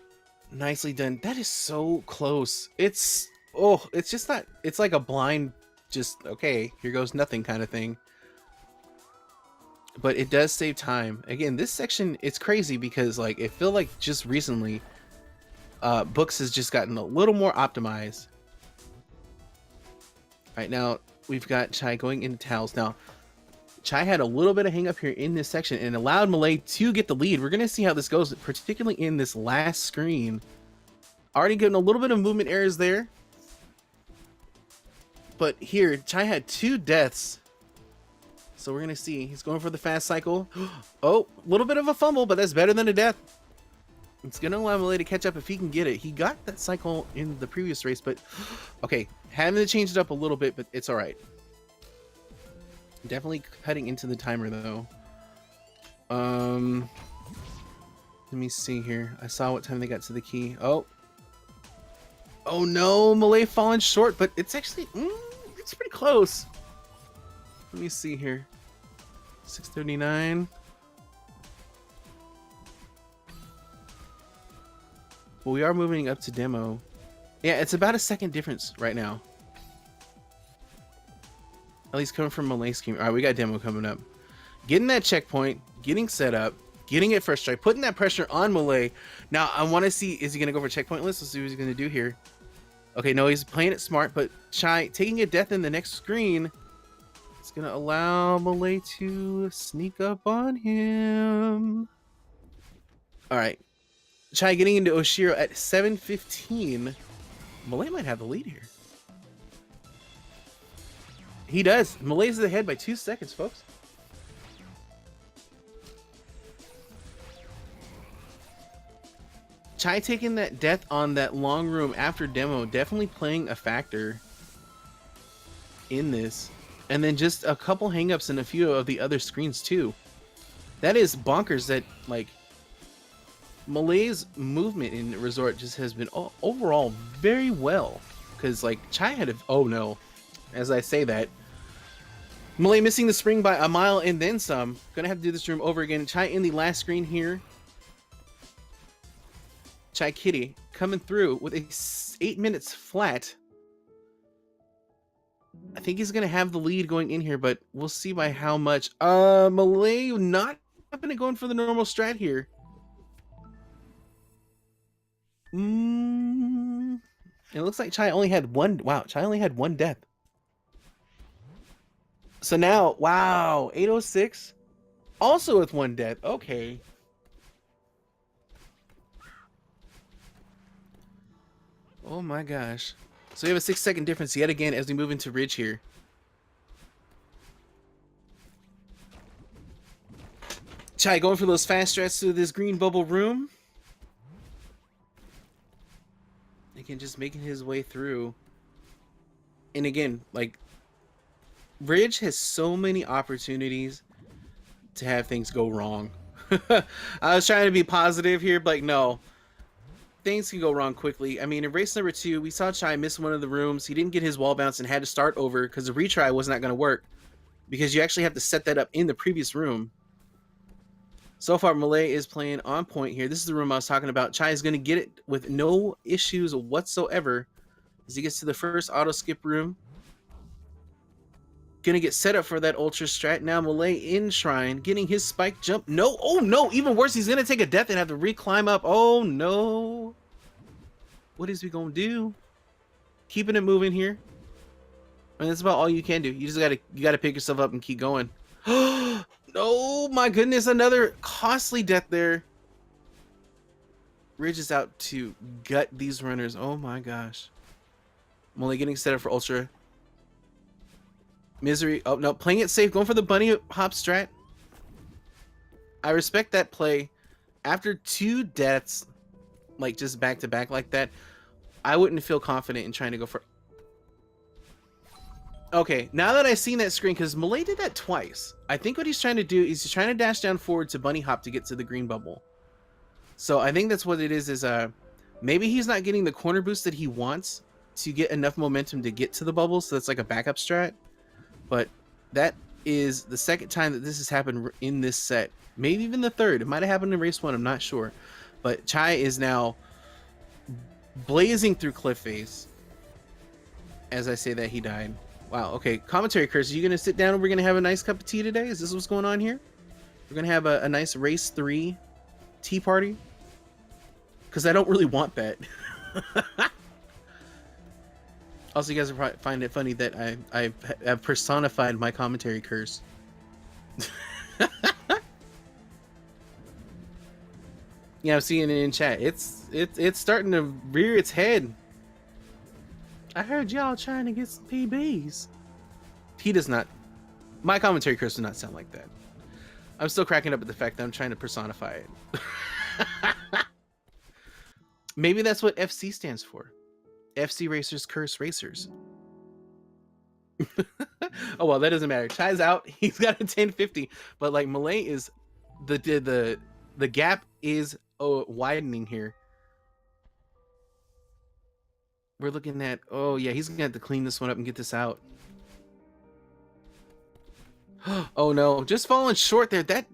Nicely done. That is so close. It's just not, it's like a blind, just, okay, here goes nothing kind of thing. But it does save time. Again, this section, it's crazy because, like, it feel like just recently, Books has just gotten a little more optimized. Right now, we've got Chai going into towels. Now, Chai had a little bit of hang up here in this section and allowed Millay to get the lead. We're going to see how this goes, particularly in this last screen. Already getting a little bit of movement errors there. But here, Chai had 2 deaths. So we're going to see. He's going for the fast cycle. Oh, a little bit of a fumble, but that's better than a death. It's going to allow Millay to catch up if he can get it. He got that cycle in the previous race, but okay, having to change it up a little bit, but it's all right. Definitely cutting into the timer though. Let me see here. I saw what time they got to the key. Oh no, Millay falling short, but it's actually it's pretty close. Let me see here. 6:39. Well, we are moving up to demo. Yeah, it's about a second difference right now. At least coming from Millay's scheme. All right, we got demo coming up. Getting that checkpoint, getting set up, getting it first strike, putting that pressure on Millay. Now, I want to see, is he going to go for checkpoint list? Let's see what he's going to do here. Okay, no, he's playing it smart, but Chai taking a death in the next screen. It's going to allow Millay to sneak up on him. All right. Chai getting into Oshiro at 7:15. Millay might have the lead here. He does. Millay's ahead by 2 seconds, folks. Chai taking that death on that long room after demo, definitely playing a factor. in this. And then just a couple hangups in a few of the other screens too. That is bonkers that, like, Millay's movement in Resort just has been overall very well. Because, like, Chai had a... Oh, no. As I say that, Millay missing the spring by a mile and then some. Gonna have to do this room over again. Chai in the last screen here. Chaikitty coming through with a 8 minutes flat. I think he's gonna have the lead going in here, but we'll see by how much. Millay not happening going for the normal strat here. It looks like Chai only had one. Wow, Chai only had one death. So now, wow, 806, also with one death. Okay. Oh my gosh. So we have a 6-second difference yet again as we move into Ridge here. Chai going for those fast strats through this green bubble room. Again, just making his way through. And again, like, Ridge has so many opportunities to have things go wrong. I was trying to be positive here, but like, no. Things can go wrong quickly. I mean, in race number 2, we saw Chai miss one of the rooms. He didn't get his wall bounce and had to start over because the retry was not going to work. Because you actually have to set that up in the previous room. So far, Millay is playing on point here. This is the room I was talking about. Chai is going to get it with no issues whatsoever as he gets to the first auto skip room. Gonna get set up for that ultra strat. Now Millay in Shrine, getting his spike jump. No, oh no, even worse, he's gonna take a death and have to re-climb up. Oh no. What is he gonna do? Keeping it moving here. And that's about all you can do. You just gotta pick yourself up and keep going. Oh my goodness, another costly death there. Ridge is out to gut these runners. Oh my gosh. Millay getting set up for ultra. Misery. Oh no, playing it safe, going for the bunny hop strat. I respect that play. After 2 deaths, like just back to back like that, I wouldn't feel confident in trying to go for. Okay, now that I've seen that screen, because Millay did that twice, I think what he's trying to do is he's trying to dash down forward to bunny hop to get to the green bubble. So I think that's what it is maybe he's not getting the corner boost that he wants to get enough momentum to get to the bubble, so that's like a backup strat. But that is the second time that this has happened in this set. Maybe even the third. It might have happened in race 1. I'm not sure. But Chai is now blazing through cliff face. As I say that, he died. Wow. Okay. Commentary curse. Are you going to sit down and we're going to have a nice cup of tea today? Is this what's going on here? We're going to have a nice race 3 tea party? Because I don't really want that. Also, you guys will probably find it funny that I have personified my commentary curse. Yeah, I'm seeing it in chat. It's starting to rear its head. I heard y'all trying to get some PBs. He does not. My commentary curse does not sound like that. I'm still cracking up at the fact that I'm trying to personify it. Maybe that's what FC stands for. FC Racers Curse Racers. Oh well, that doesn't matter. Chai's out. He's got a 1050, but like Millay is the gap is widening here. We're looking at, oh yeah, he's gonna have to clean this one up and get this out. Oh no, just falling short there. That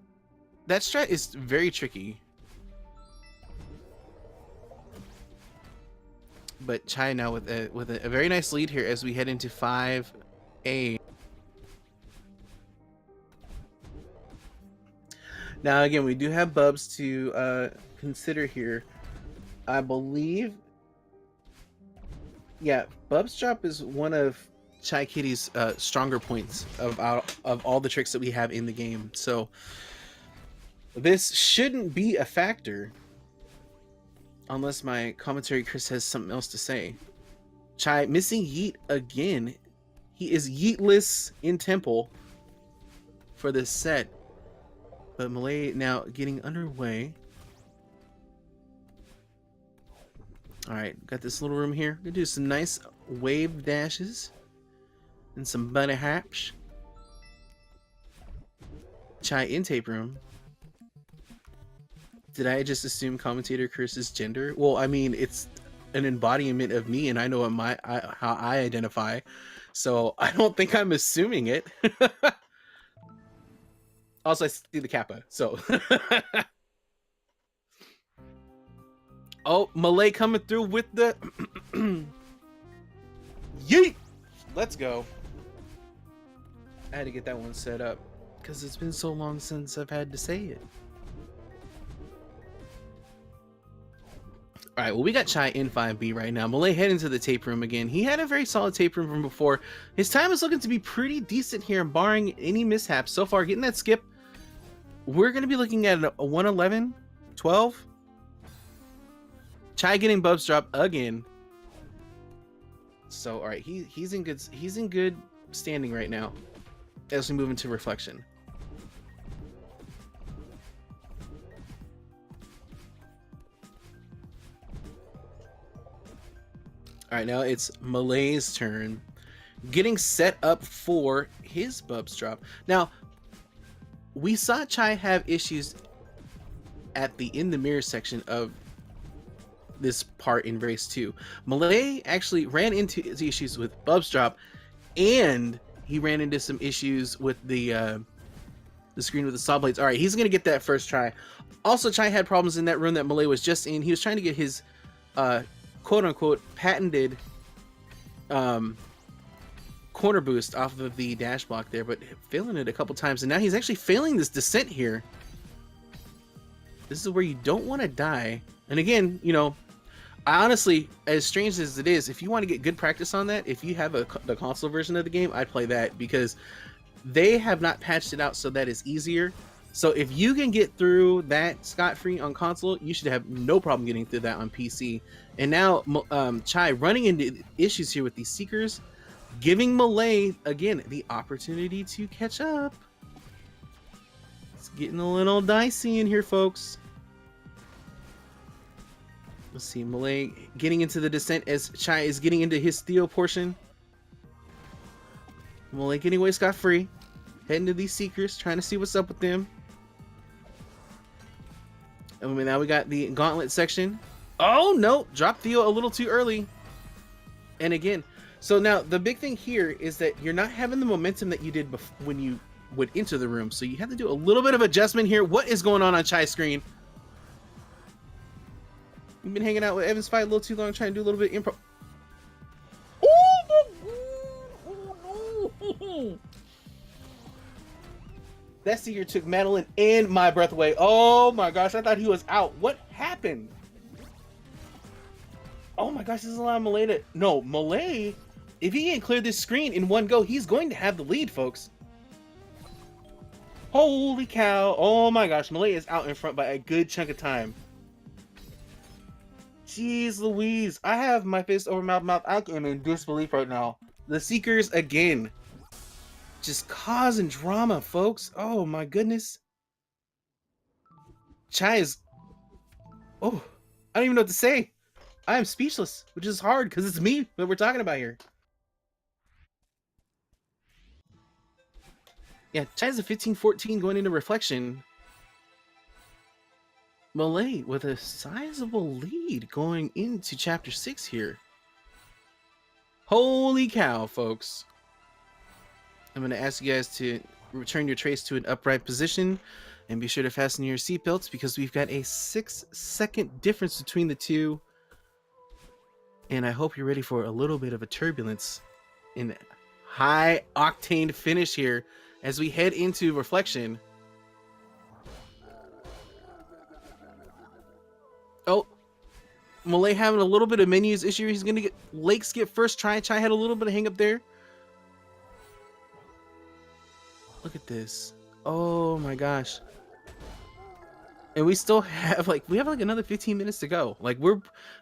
strat is very tricky. But Chai now with a very nice lead here as we head into 5A. Now again, we do have Bubs to consider here. I believe, yeah, Bubs drop is one of Chaikitty's stronger points of all the tricks that we have in the game. So this shouldn't be a factor. Unless my commentary Chris has something else to say. Chai missing Yeet again. He is Yeetless in Temple for this set. But Millay now getting underway. Alright, got this little room here. Gonna do some nice wave dashes. and some butter haps. Chai in tape room. Did I just assume commentator curses gender? Well, I mean, it's an embodiment of me, and I know what how I identify, so I don't think I'm assuming it. Also, I see the kappa, so. Oh, Millay coming through with the yeet. Let's go. I had to get that one set up because it's been so long since I've had to say it. All right, well, we got Chai in 5B right now. Millay heading to the tape room again. He had a very solid tape room from before. His time is looking to be pretty decent here, barring any mishaps. So far, getting that skip, we're going to be looking at a 111, 12. Chai getting Bubs drop again. So, all right, he's in good standing right now as we move into reflection. All right, now it's Millay's turn, getting set up for his Bubs drop. Now, we saw Chai have issues at the in the mirror section of this part in race 2. Millay actually ran into issues with Bubs drop, and he ran into some issues with the screen with the saw blades. All right, he's gonna get that first try. Also, Chai had problems in that room that Millay was just in. He was trying to get his quote-unquote patented corner boost off of the dash block there, but failing it a couple times, and now he's actually failing this descent here. This is where you don't want to die. And again, you know, I honestly, as strange as it is, if you want to get good practice on that, if you have the console version of the game, I'd play that, because they have not patched it out so that it's easier. So if you can get through that scot-free on console, you should have no problem getting through that on PC. And now Chai running into issues here with these Seekers, giving Millay, again, the opportunity to catch up. It's getting a little dicey in here, folks. Let's see, Millay getting into the descent as Chai is getting into his steel portion. Millay getting away scot-free. Heading to these Seekers, trying to see what's up with them. And now we got the gauntlet section. Oh, no! Dropped Theo a little too early. And again, so now the big thing here is that you're not having the momentum that you did when you would enter the room. So you have to do a little bit of adjustment here. What is going on Chai's screen? You've been hanging out with Evan's fight a little too long, trying to do a little bit of improv. Oh, that Seeker took Madeline and my breath away. Oh my gosh, I thought he was out. What happened? Oh my gosh, this is allowing Millay to... No, Millay, if he can clear this screen in one go, he's going to have the lead, folks. Holy cow. Oh my gosh, Millay is out in front by a good chunk of time. Jeez Louise, I have my fist over my mouth. I am in disbelief right now. The Seekers again. Just causing drama, folks. Oh my goodness. Chai is... Oh, I don't even know what to say. I am speechless, which is hard because it's me that we're talking about here. Yeah, Chai's a 15-14 going into reflection. Millay with a sizable lead going into chapter 6 here. Holy cow, folks. I'm going to ask you guys to return your trace to an upright position and be sure to fasten your seatbelts because we've got a 6-second difference between the two. And I hope you're ready for a little bit of a turbulence and high octane finish here as we head into reflection. Oh, Millay having a little bit of menus issue. He's going to get late skip first try. Chai had a little bit of hang up there. Look at this. Oh my gosh. And we still have like another 15 minutes to go. Like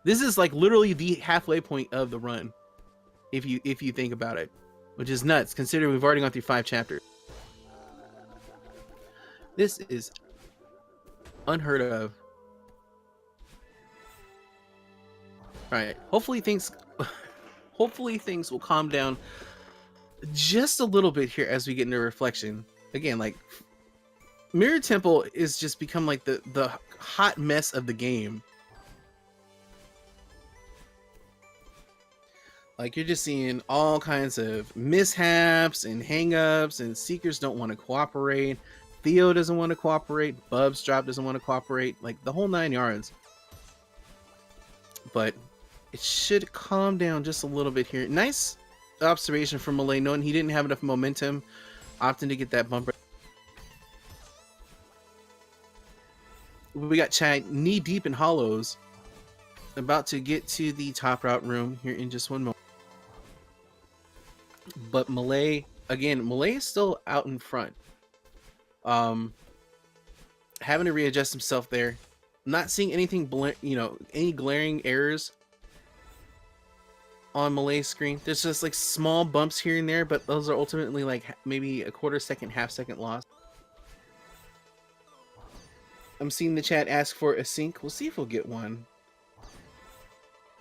this is like literally the halfway point of the run. If you think about it, which is nuts considering we've already gone through 5 chapters. This is unheard of. All right, hopefully things will calm down just a little bit here as we get into reflection. Again, like Mirror Temple is just become like the hot mess of the game. Like you're just seeing all kinds of mishaps and hangups, and Seekers don't want to cooperate. Theo doesn't want to cooperate. Bubs Drop doesn't want to cooperate. Like the whole 9 yards. But it should calm down just a little bit here. Nice observation from Millay, knowing he didn't have enough momentum, opting to get that bumper. We got Chai knee deep in hollows, about to get to the top route room here in just one moment. But Millay, again, Millay is still out in front. Having to readjust himself there. Not seeing anything, any glaring errors on Millay's screen. There's just like small bumps here and there, but those are ultimately like maybe a quarter second, half second loss. I'm seeing the chat ask for a sync. We'll see if we'll get one.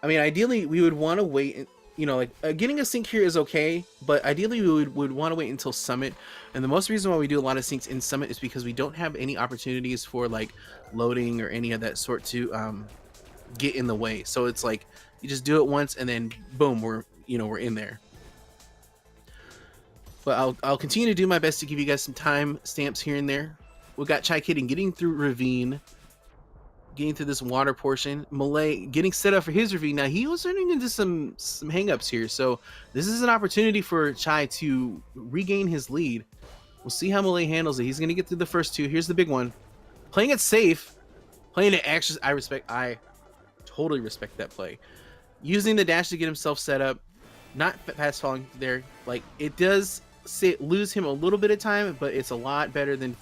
I mean, ideally, we would want to wait. Getting a sync here is okay, but ideally we would want to wait until Summit. And the most reason why we do a lot of syncs in Summit is because we don't have any opportunities for like loading or any of that sort to get in the way. So it's like you just do it once and then boom, we're in there. But I'll continue to do my best to give you guys some time stamps here and there. We got Chaikitty getting through Ravine, getting through this water portion. Millay getting set up for his ravine. Now he was running into some hangups here, so this is an opportunity for Chai to regain his lead. We'll see how Millay handles it. He's going to get through the first two. Here's the big one. Playing it safe, playing it extra. I totally respect that play. Using the dash to get himself set up, not fast falling there. Like it does lose him a little bit of time, but it's a lot better than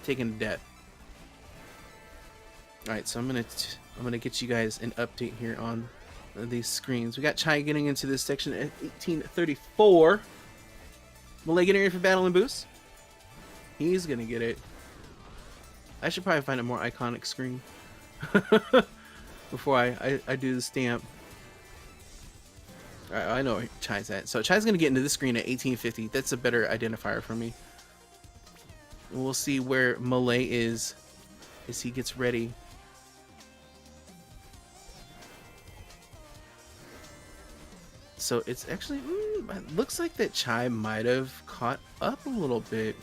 taking death. All right, so I'm gonna get you guys an update here on these screens. We got Chai getting into this section at 1834. Millay getting ready for battle and boost. He's gonna get it. I should probably find a more iconic screen before I do the stamp. All right, I know where Chai's at. So Chai's gonna get into this screen at 1850. That's a better identifier for me. And we'll see where Millay is as he gets ready. So it's actually, it looks like that Chai might have caught up a little bit.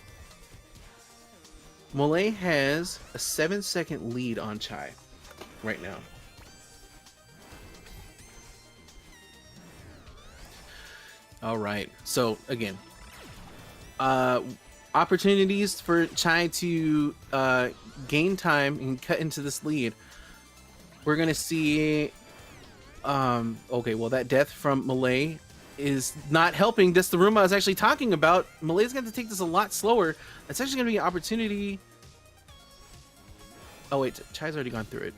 Millay has a 7-second lead on Chai right now. All right, so again, opportunities for Chai to gain time and cut into this lead. We're gonna see. Okay, well that death from Millay is not helping. That's the room I was actually talking about. Millay's going to take this a lot slower. That's actually going to be an opportunity. Oh wait, Chai's already gone through it.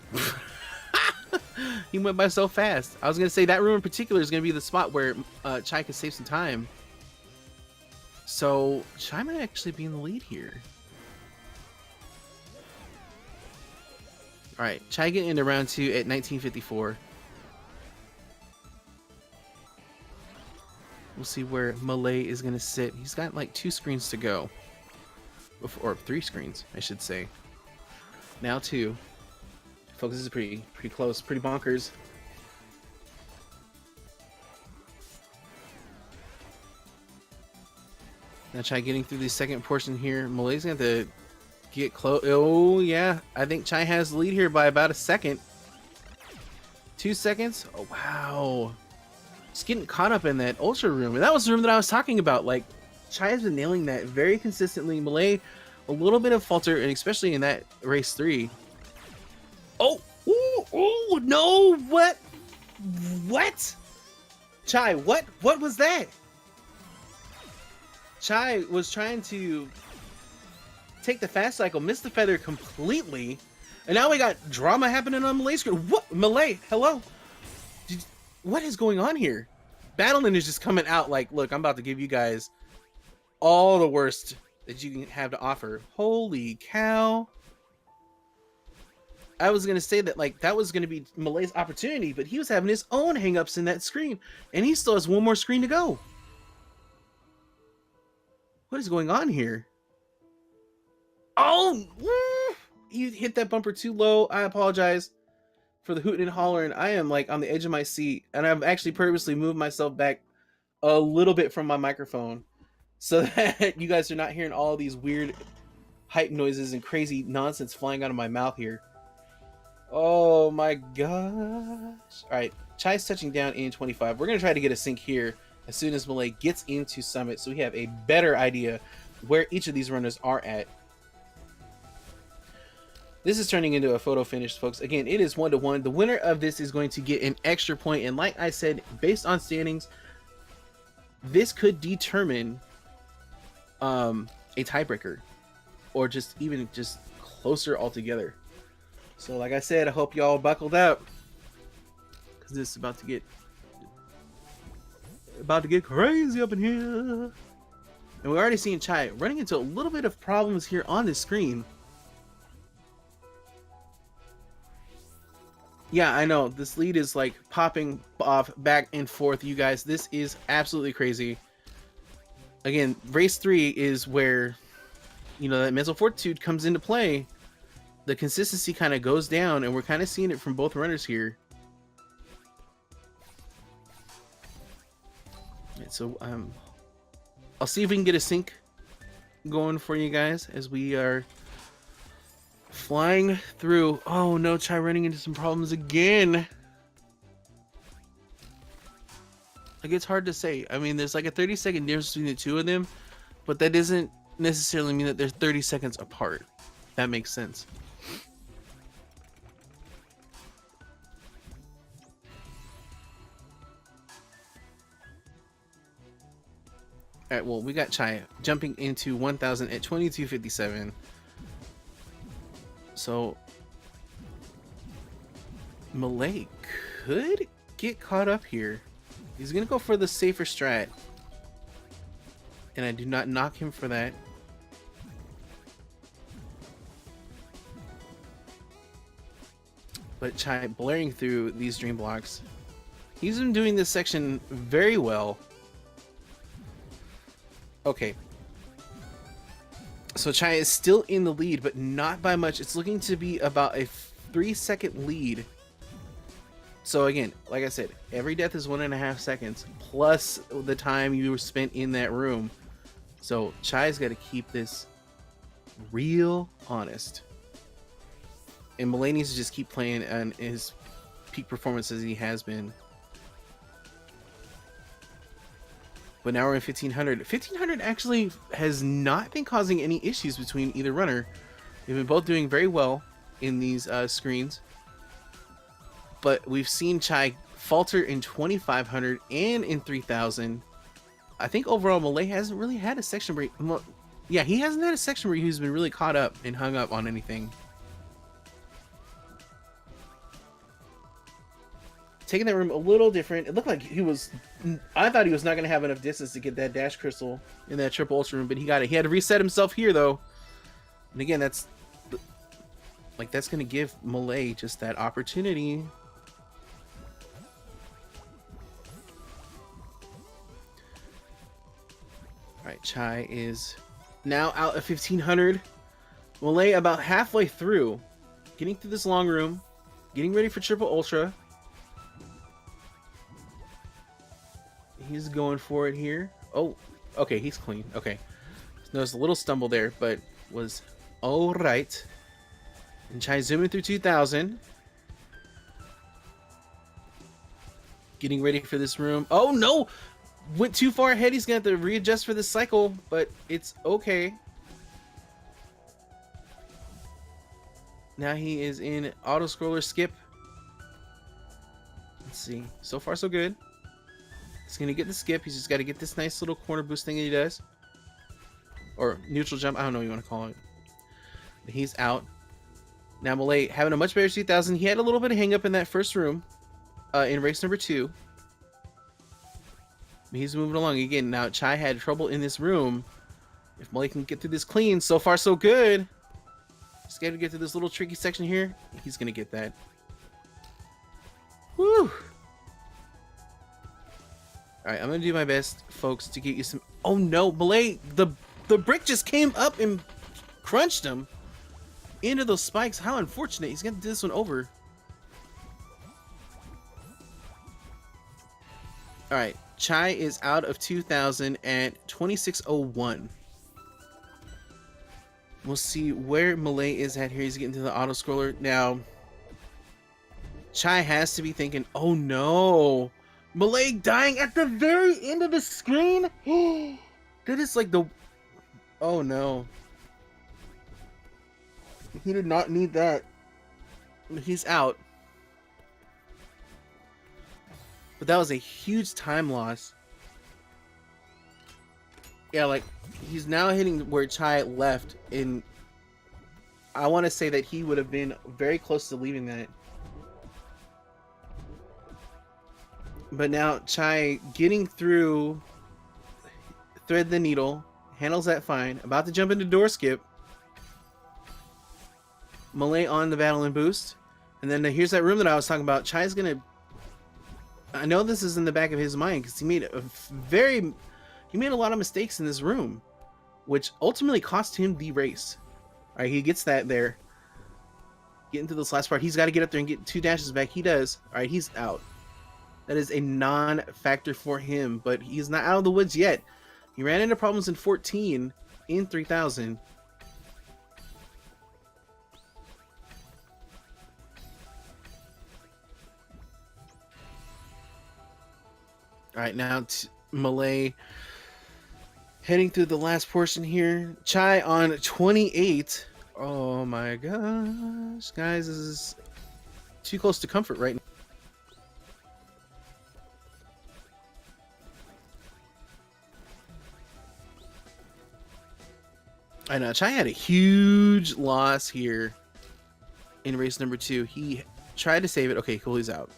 He went by so fast. I was going to say that room in particular is going to be the spot where Chai can save some time. So Chai might actually be in the lead here. All right, Chai getting into round 2 at 1954. We'll see where Millay is going to sit. He's got like 2 screens to go. Or 3 screens, I should say. Now 2. Focus is pretty close, pretty bonkers. Now Chai getting through the second portion here. Millay's going to get close. Oh, yeah. I think Chai has the lead here by about a second. 2 seconds. Oh, wow. Just getting caught up in that ultra room. And that was the room that I was talking about. Like, Chai has been nailing that very consistently. Millay, a little bit of falter, and especially in that race 3. Oh, ooh, no, what? Chai, what was that? Chai was trying to take the fast cycle, missed the feather completely, and now we got drama happening on Millay's screen. What? Millay, hello? What is going on here? Battling is just coming out like, look, I'm about to give you guys all the worst that you can have to offer. Holy cow. I was going to say that, like, that was going to be Millay's opportunity, but he was having his own hangups in that screen, and he still has one more screen to go. What is going on here? Oh, you hit that bumper too low. I apologize for the hooting and hollering. I am like on the edge of my seat, and I've actually purposely moved myself back a little bit from my microphone so that you guys are not hearing all these weird hype noises and crazy nonsense flying out of my mouth here. Oh my gosh. All right, Chai's touching down in 25. We're going to try to get a sync here as soon as Millay gets into Summit so we have a better idea where each of these runners are at. This is turning into a photo finish, folks. Again, it is 1-1. The winner of this is going to get an extra point, and like I said, based on standings, this could determine a tiebreaker or just even just closer altogether. So like I said, I hope y'all buckled up because this is about to get crazy up in here. And we're already seeing Chai running into a little bit of problems here on the screen. Yeah, I know this lead is like popping off back and forth, you guys. This is absolutely crazy. Again, race 3 is where, you know, that mental fortitude comes into play. The consistency kind of goes down, and we're kind of seeing it from both runners here. And so I'll see if we can get a sync going for you guys as we are flying through. Oh no, Chai running into some problems again. Like, it's hard to say. I mean, there's like a 30-second difference between the two of them, but that doesn't necessarily mean that they're 30 seconds apart. That makes sense. All right, well, we got Chai jumping into 1,000 at 22:57. So Millay could get caught up here. He's gonna go for the safer strat, and I do not knock him for that. But Chai blaring through these dream blocks. He's been doing this section very well. Okay. So Chai is still in the lead, but not by much. It's looking to be about a 3-second lead. So again, like I said, every death is 1.5 seconds plus the time you were spent in that room. So Chai's got to keep this real honest. And Millay needs to just keep playing on his peak performance as he has been. But now we're in 1500. 1500 actually has not been causing any issues between either runner. They've been both doing very well in these screens. But we've seen Chai falter in 2500 and in 3000. I think overall Millay hasn't really had a section where yeah, he hasn't had a section where he's been really caught up and hung up on anything. Taking that room a little different. It looked like he was, I thought he was not going to have enough distance to get that dash crystal in that triple ultra room, but he got it. He had to reset himself here though. And again, that's like, that's going to give Millay just that opportunity. All right, Chai is now out at 1500. Millay about halfway through, getting through this long room, getting ready for triple ultra. He's going for it here. Oh, okay, he's clean. Okay. There's a little stumble there, but was all right. And Chai zooming through 2000. Getting ready for this room. Oh, no! Went too far ahead. He's going to have to readjust for this cycle, but it's okay. Now he is in auto-scroller skip. Let's see. So far, so good. He's going to get the skip. He's just got to get this nice little corner boost thing that he does. Or neutral jump. I don't know what you want to call it. But he's out. Now Millay having a much better 2000. He had a little bit of hang up in that first room. In race number 2. He's moving along. Again, now Chai had trouble in this room. If Millay can get through this clean, so far so good. Just got to get to this little tricky section here. He's going to get that. Woo! Alright, I'm going to do my best, folks, to get you some... Oh no, Millay, the The brick just came up and crunched him into those spikes. How unfortunate. He's going to do this one over. All right. Chai is out of 2,000 at 2601. We'll see where Millay is at here. He's getting to the auto scroller. Now, Chai has to be thinking, oh no. Millay dying at the very end of the screen. That is like the... Oh no. He did not need that. He's out. But that was a huge time loss. Yeah, like, he's now hitting where Chai left, and I want to say that he would have been very close to leaving that. But now Chai getting through, thread the needle, handles that fine, about to jump into door skip. Millay on the battle and boost. And then here's that room that I was talking about. Chai's gonna... I know this is in the back of his mind because he made a lot of mistakes in this room, which ultimately cost him the race. All right, he gets that there. Get into this last part. He's got to get up there and get 2 dashes back. He does. All right, he's out. That is a non-factor for him, but he's not out of the woods yet. He ran into problems in 14 in 3,000. All right, now Millay heading through the last portion here. Chai on 28. Oh my gosh, guys, this is too close to comfort right now. I know Chai had a huge loss here in race number 2. He tried to save it. Okay, cool, he's out.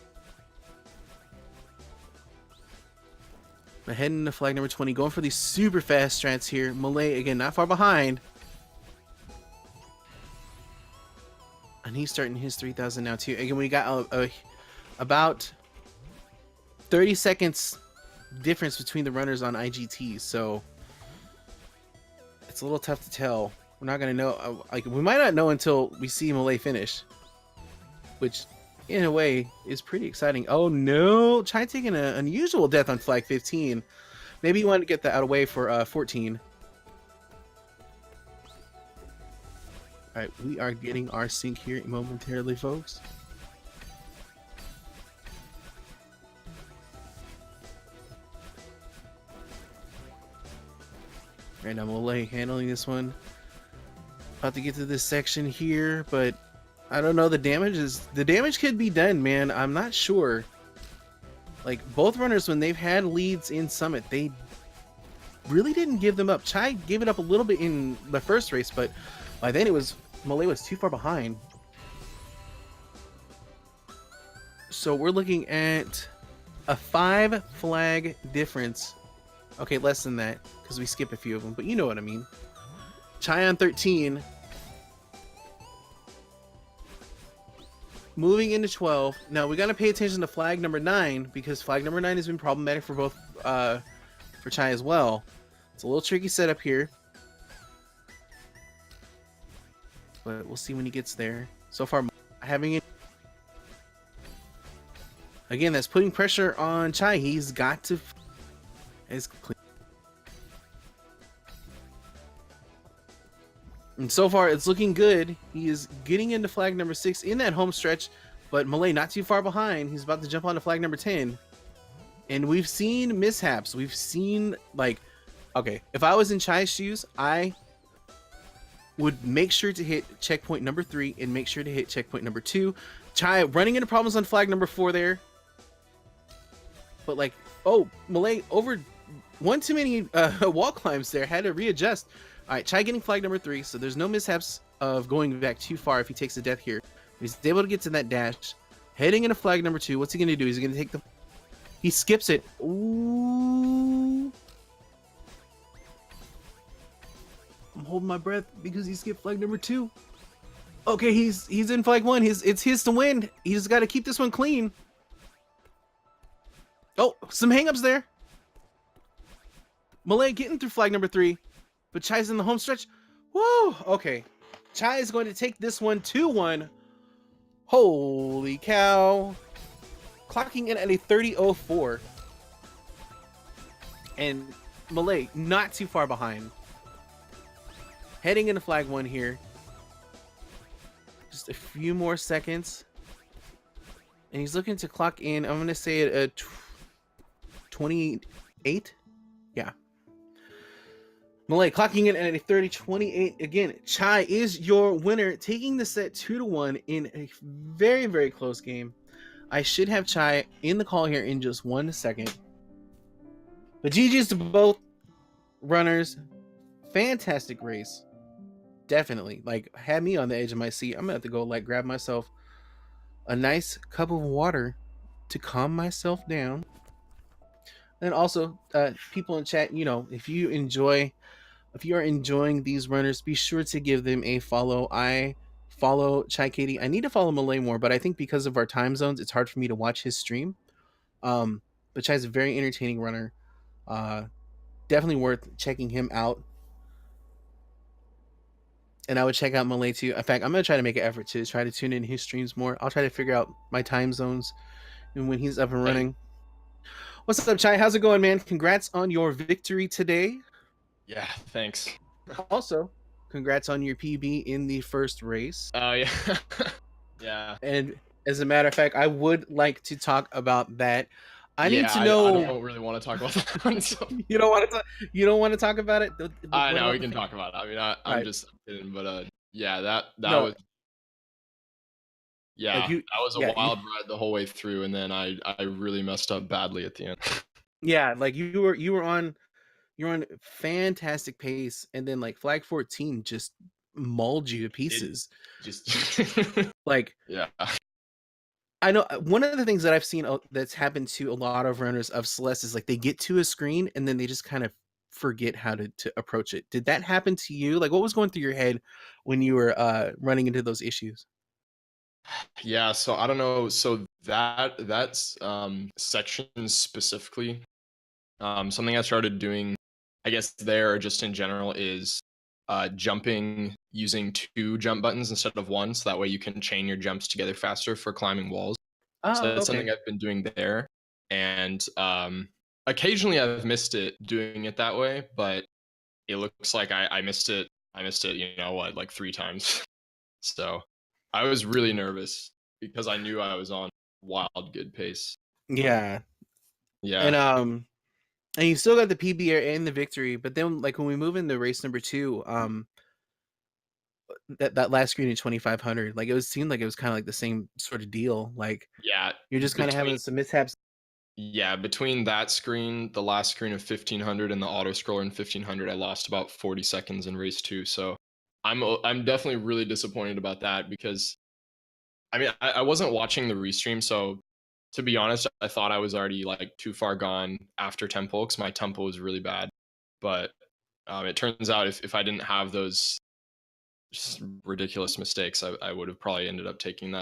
But heading into flag number 20, going for these super fast strats here. Millay, again, not far behind. And he's starting his 3,000 now, too. Again, we got about 30 seconds difference between the runners on IGT, so it's a little tough to tell. We're not going to know. Like, we might not know until we see Millay finish, which... in a way is pretty exciting. Oh no, Chai taking an unusual death on flag 15. Maybe you want to get that out of the way for 14. All right, we are getting our sync here momentarily, folks. Right now, Millay handling this one. About to get to this section here, but I don't know. The damage could be done, man. I'm not sure. Like, both runners, when they've had leads in Summit, they really didn't give them up. Chai gave it up a little bit in the first race, but by then Millay was too far behind. So we're looking at a 5 flag difference. Okay, less than that, because we skip a few of them, but you know what I mean. Chai on 13. Moving into 12. Now we got to pay attention to flag number 9 because flag number 9 has been problematic for both for Chai as well. It's a little tricky setup here, but we'll see when he gets there. So far, having it again. That's putting pressure on Chai. He's got to. And so far, it's looking good. He is getting into flag number 6 in that home stretch, but Millay not too far behind. He's about to jump onto flag number 10. And we've seen mishaps. We've seen, like, okay, if I was in Chai's shoes, I would make sure to hit checkpoint number 3 and make sure to hit checkpoint number 2. Chai running into problems on flag number 4 there. But, like, oh, Millay over one too many wall climbs there. Had to readjust. All right, Chai getting flag number 3, so there's no mishaps of going back too far if he takes a death here. He's able to get to that dash. Heading into flag number 2, what's he going to do? He's going to take the... He skips it. Ooh. I'm holding my breath because he skipped flag number 2. Okay, he's in flag 1. It's his to win. He's got to keep this one clean. Oh, some hangups there. Millay getting through flag number 3. but Chai's in the home stretch. Whoa, okay. Chai is going to take this one 2-1. Holy cow. Clocking in at a 30.04. And Millay not too far behind. Heading into flag 1 here. Just a few more seconds. And he's looking to clock in, I'm going to say it at 28. Yeah. Millay clocking in at a 30.28. Again, Chai is your winner, taking the set 2-1 in a very, very close game. I should have Chai in the call here in just 1 second. But GG's to both runners. Fantastic race. Definitely. Like, had me on the edge of my seat. I'm going to have to go, like, grab myself a nice cup of water to calm myself down. And also, people in chat, you know, if you are enjoying these runners, be sure to give them a follow. I follow Chaikitty. I need to follow Millay more, but I think because of our time zones, it's hard for me to watch his stream. But Chai's a very entertaining runner. Definitely worth checking him out. And I would check out Millay too. In fact, I'm going to try to make an effort to try to tune in his streams more. I'll try to figure out my time zones and when he's up and running. What's up, Chai? How's it going, man? Congrats on your victory today. Yeah, thanks. Also, congrats on your PB in the first race. Oh, yeah. Yeah. And as a matter of fact, I would like to talk about that. I need to know. I don't really want to talk about that one. So. You don't want to talk about it? I know we can talk about it. I mean, I'm right. just kidding, but yeah, that was. Yeah, like that was a wild ride the whole way through, and then I really messed up badly at the end. Yeah, like you were on fantastic pace, and then like flag 14 just mauled you to pieces. Like, yeah. I know one of the things that I've seen that's happened to a lot of runners of Celeste is like they get to a screen and then they just kind of forget how to approach it. Did that happen to you? Like, what was going through your head when you were running into those issues? Yeah, so I don't know. So that's section specifically, something I started doing, I guess there, just in general, is jumping using 2 jump buttons instead of 1, so that way you can chain your jumps together faster for climbing walls. So that's something I've been doing there, and occasionally I've missed it doing it that way, but it looks like I missed it. You know what, like 3 times. So I was really nervous because I knew I was on wild good pace. Yeah. Yeah. And you still got the PB and the victory, but then like when we move into race number 2, that last screen in 2500, like it seemed like it was kind of like the same sort of deal. Like, yeah, you're just kind of having some mishaps. Yeah, between that screen, the last screen of 1500, and the auto scroller in 1500, I lost about 40 seconds in race 2. So I'm definitely really disappointed about that, because I mean, I wasn't watching the restream, so to be honest, I thought I was already like too far gone after tempo, because my tempo was really bad. But it turns out if I didn't have those just ridiculous mistakes, I would have probably ended up taking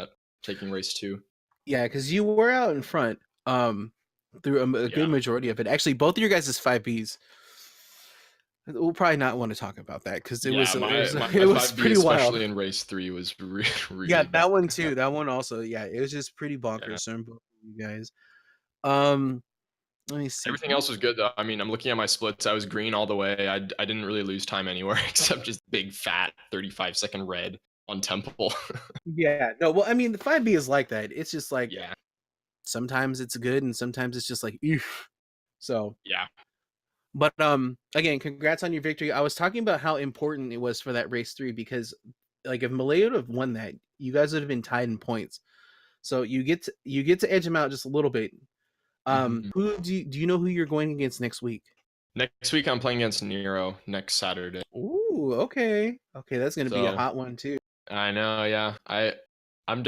race 2. Yeah, because you were out in front through a good majority of it. Actually, both of your guys' 5Bs. We'll probably not want to talk about that because it was pretty wild. Especially in race 3 was really yeah, bad. that one too. That one also. Yeah, it was just pretty bonkers from both of you guys. Let me see. Everything else was good though. I mean, I'm looking at my splits. I was green all the way. I didn't really lose time anywhere except just big fat 35-second red on temple. Yeah, no. Well, I mean, the 5B is like that. It's just like, yeah, sometimes it's good and sometimes it's just like, oof. So yeah. But again, congrats on your victory. I was talking about how important it was for that race 3, because like if Millay would have won that, you guys would have been tied in points. So you get to edge him out just a little bit. Who do you know who you're going against next week? Next week I'm playing against Nero next Saturday. Ooh, okay. That's gonna be a hot one too. I know, yeah. I'm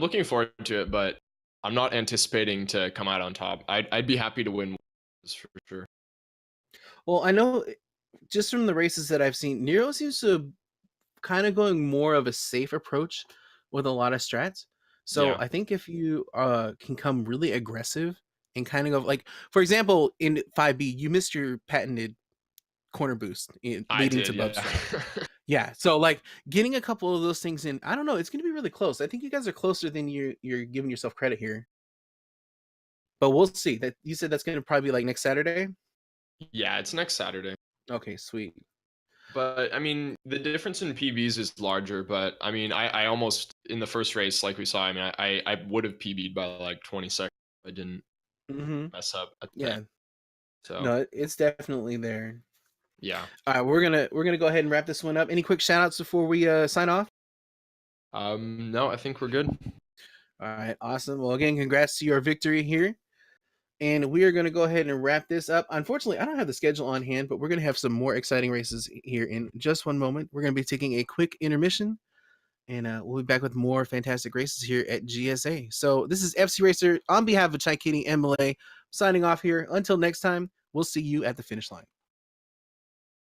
looking forward to it, but I'm not anticipating to come out on top. I'd be happy to win for sure. Well, I know just from the races that I've seen, Nero seems to kind of going more of a safe approach with a lot of strats. So I think if you can come really aggressive and kind of go like, for example, in 5B, you missed your patented corner boost I leading to did, bub yeah. strap. Yeah, so like getting a couple of those things in, I don't know, it's gonna be really close. I think you guys are closer than you're giving yourself credit here. But we'll see. That you said that's gonna probably be like next Saturday? Yeah, it's next Saturday. Okay, sweet. But I mean, the difference in PBs is larger. But I mean, I almost in the first race, like we saw. I mean, I would have PB'd by like 20 seconds. If I didn't Mm-hmm. mess up at the end. Yeah. So No, it's definitely there. yeah. All right, we're gonna go ahead and wrap this one up. Any quick shout outs before we sign off? No, I think we're good. All right, awesome. Well, again, congrats to your victory here. And we are going to go ahead and wrap this up. Unfortunately, I don't have the schedule on hand, but we're going to have some more exciting races here in just one moment. We're going to be taking a quick intermission, and we'll be back with more fantastic races here at GSA. So this is FC Racer on behalf of Chaikitty and Millay signing off here. Until next time, we'll see you at the finish line.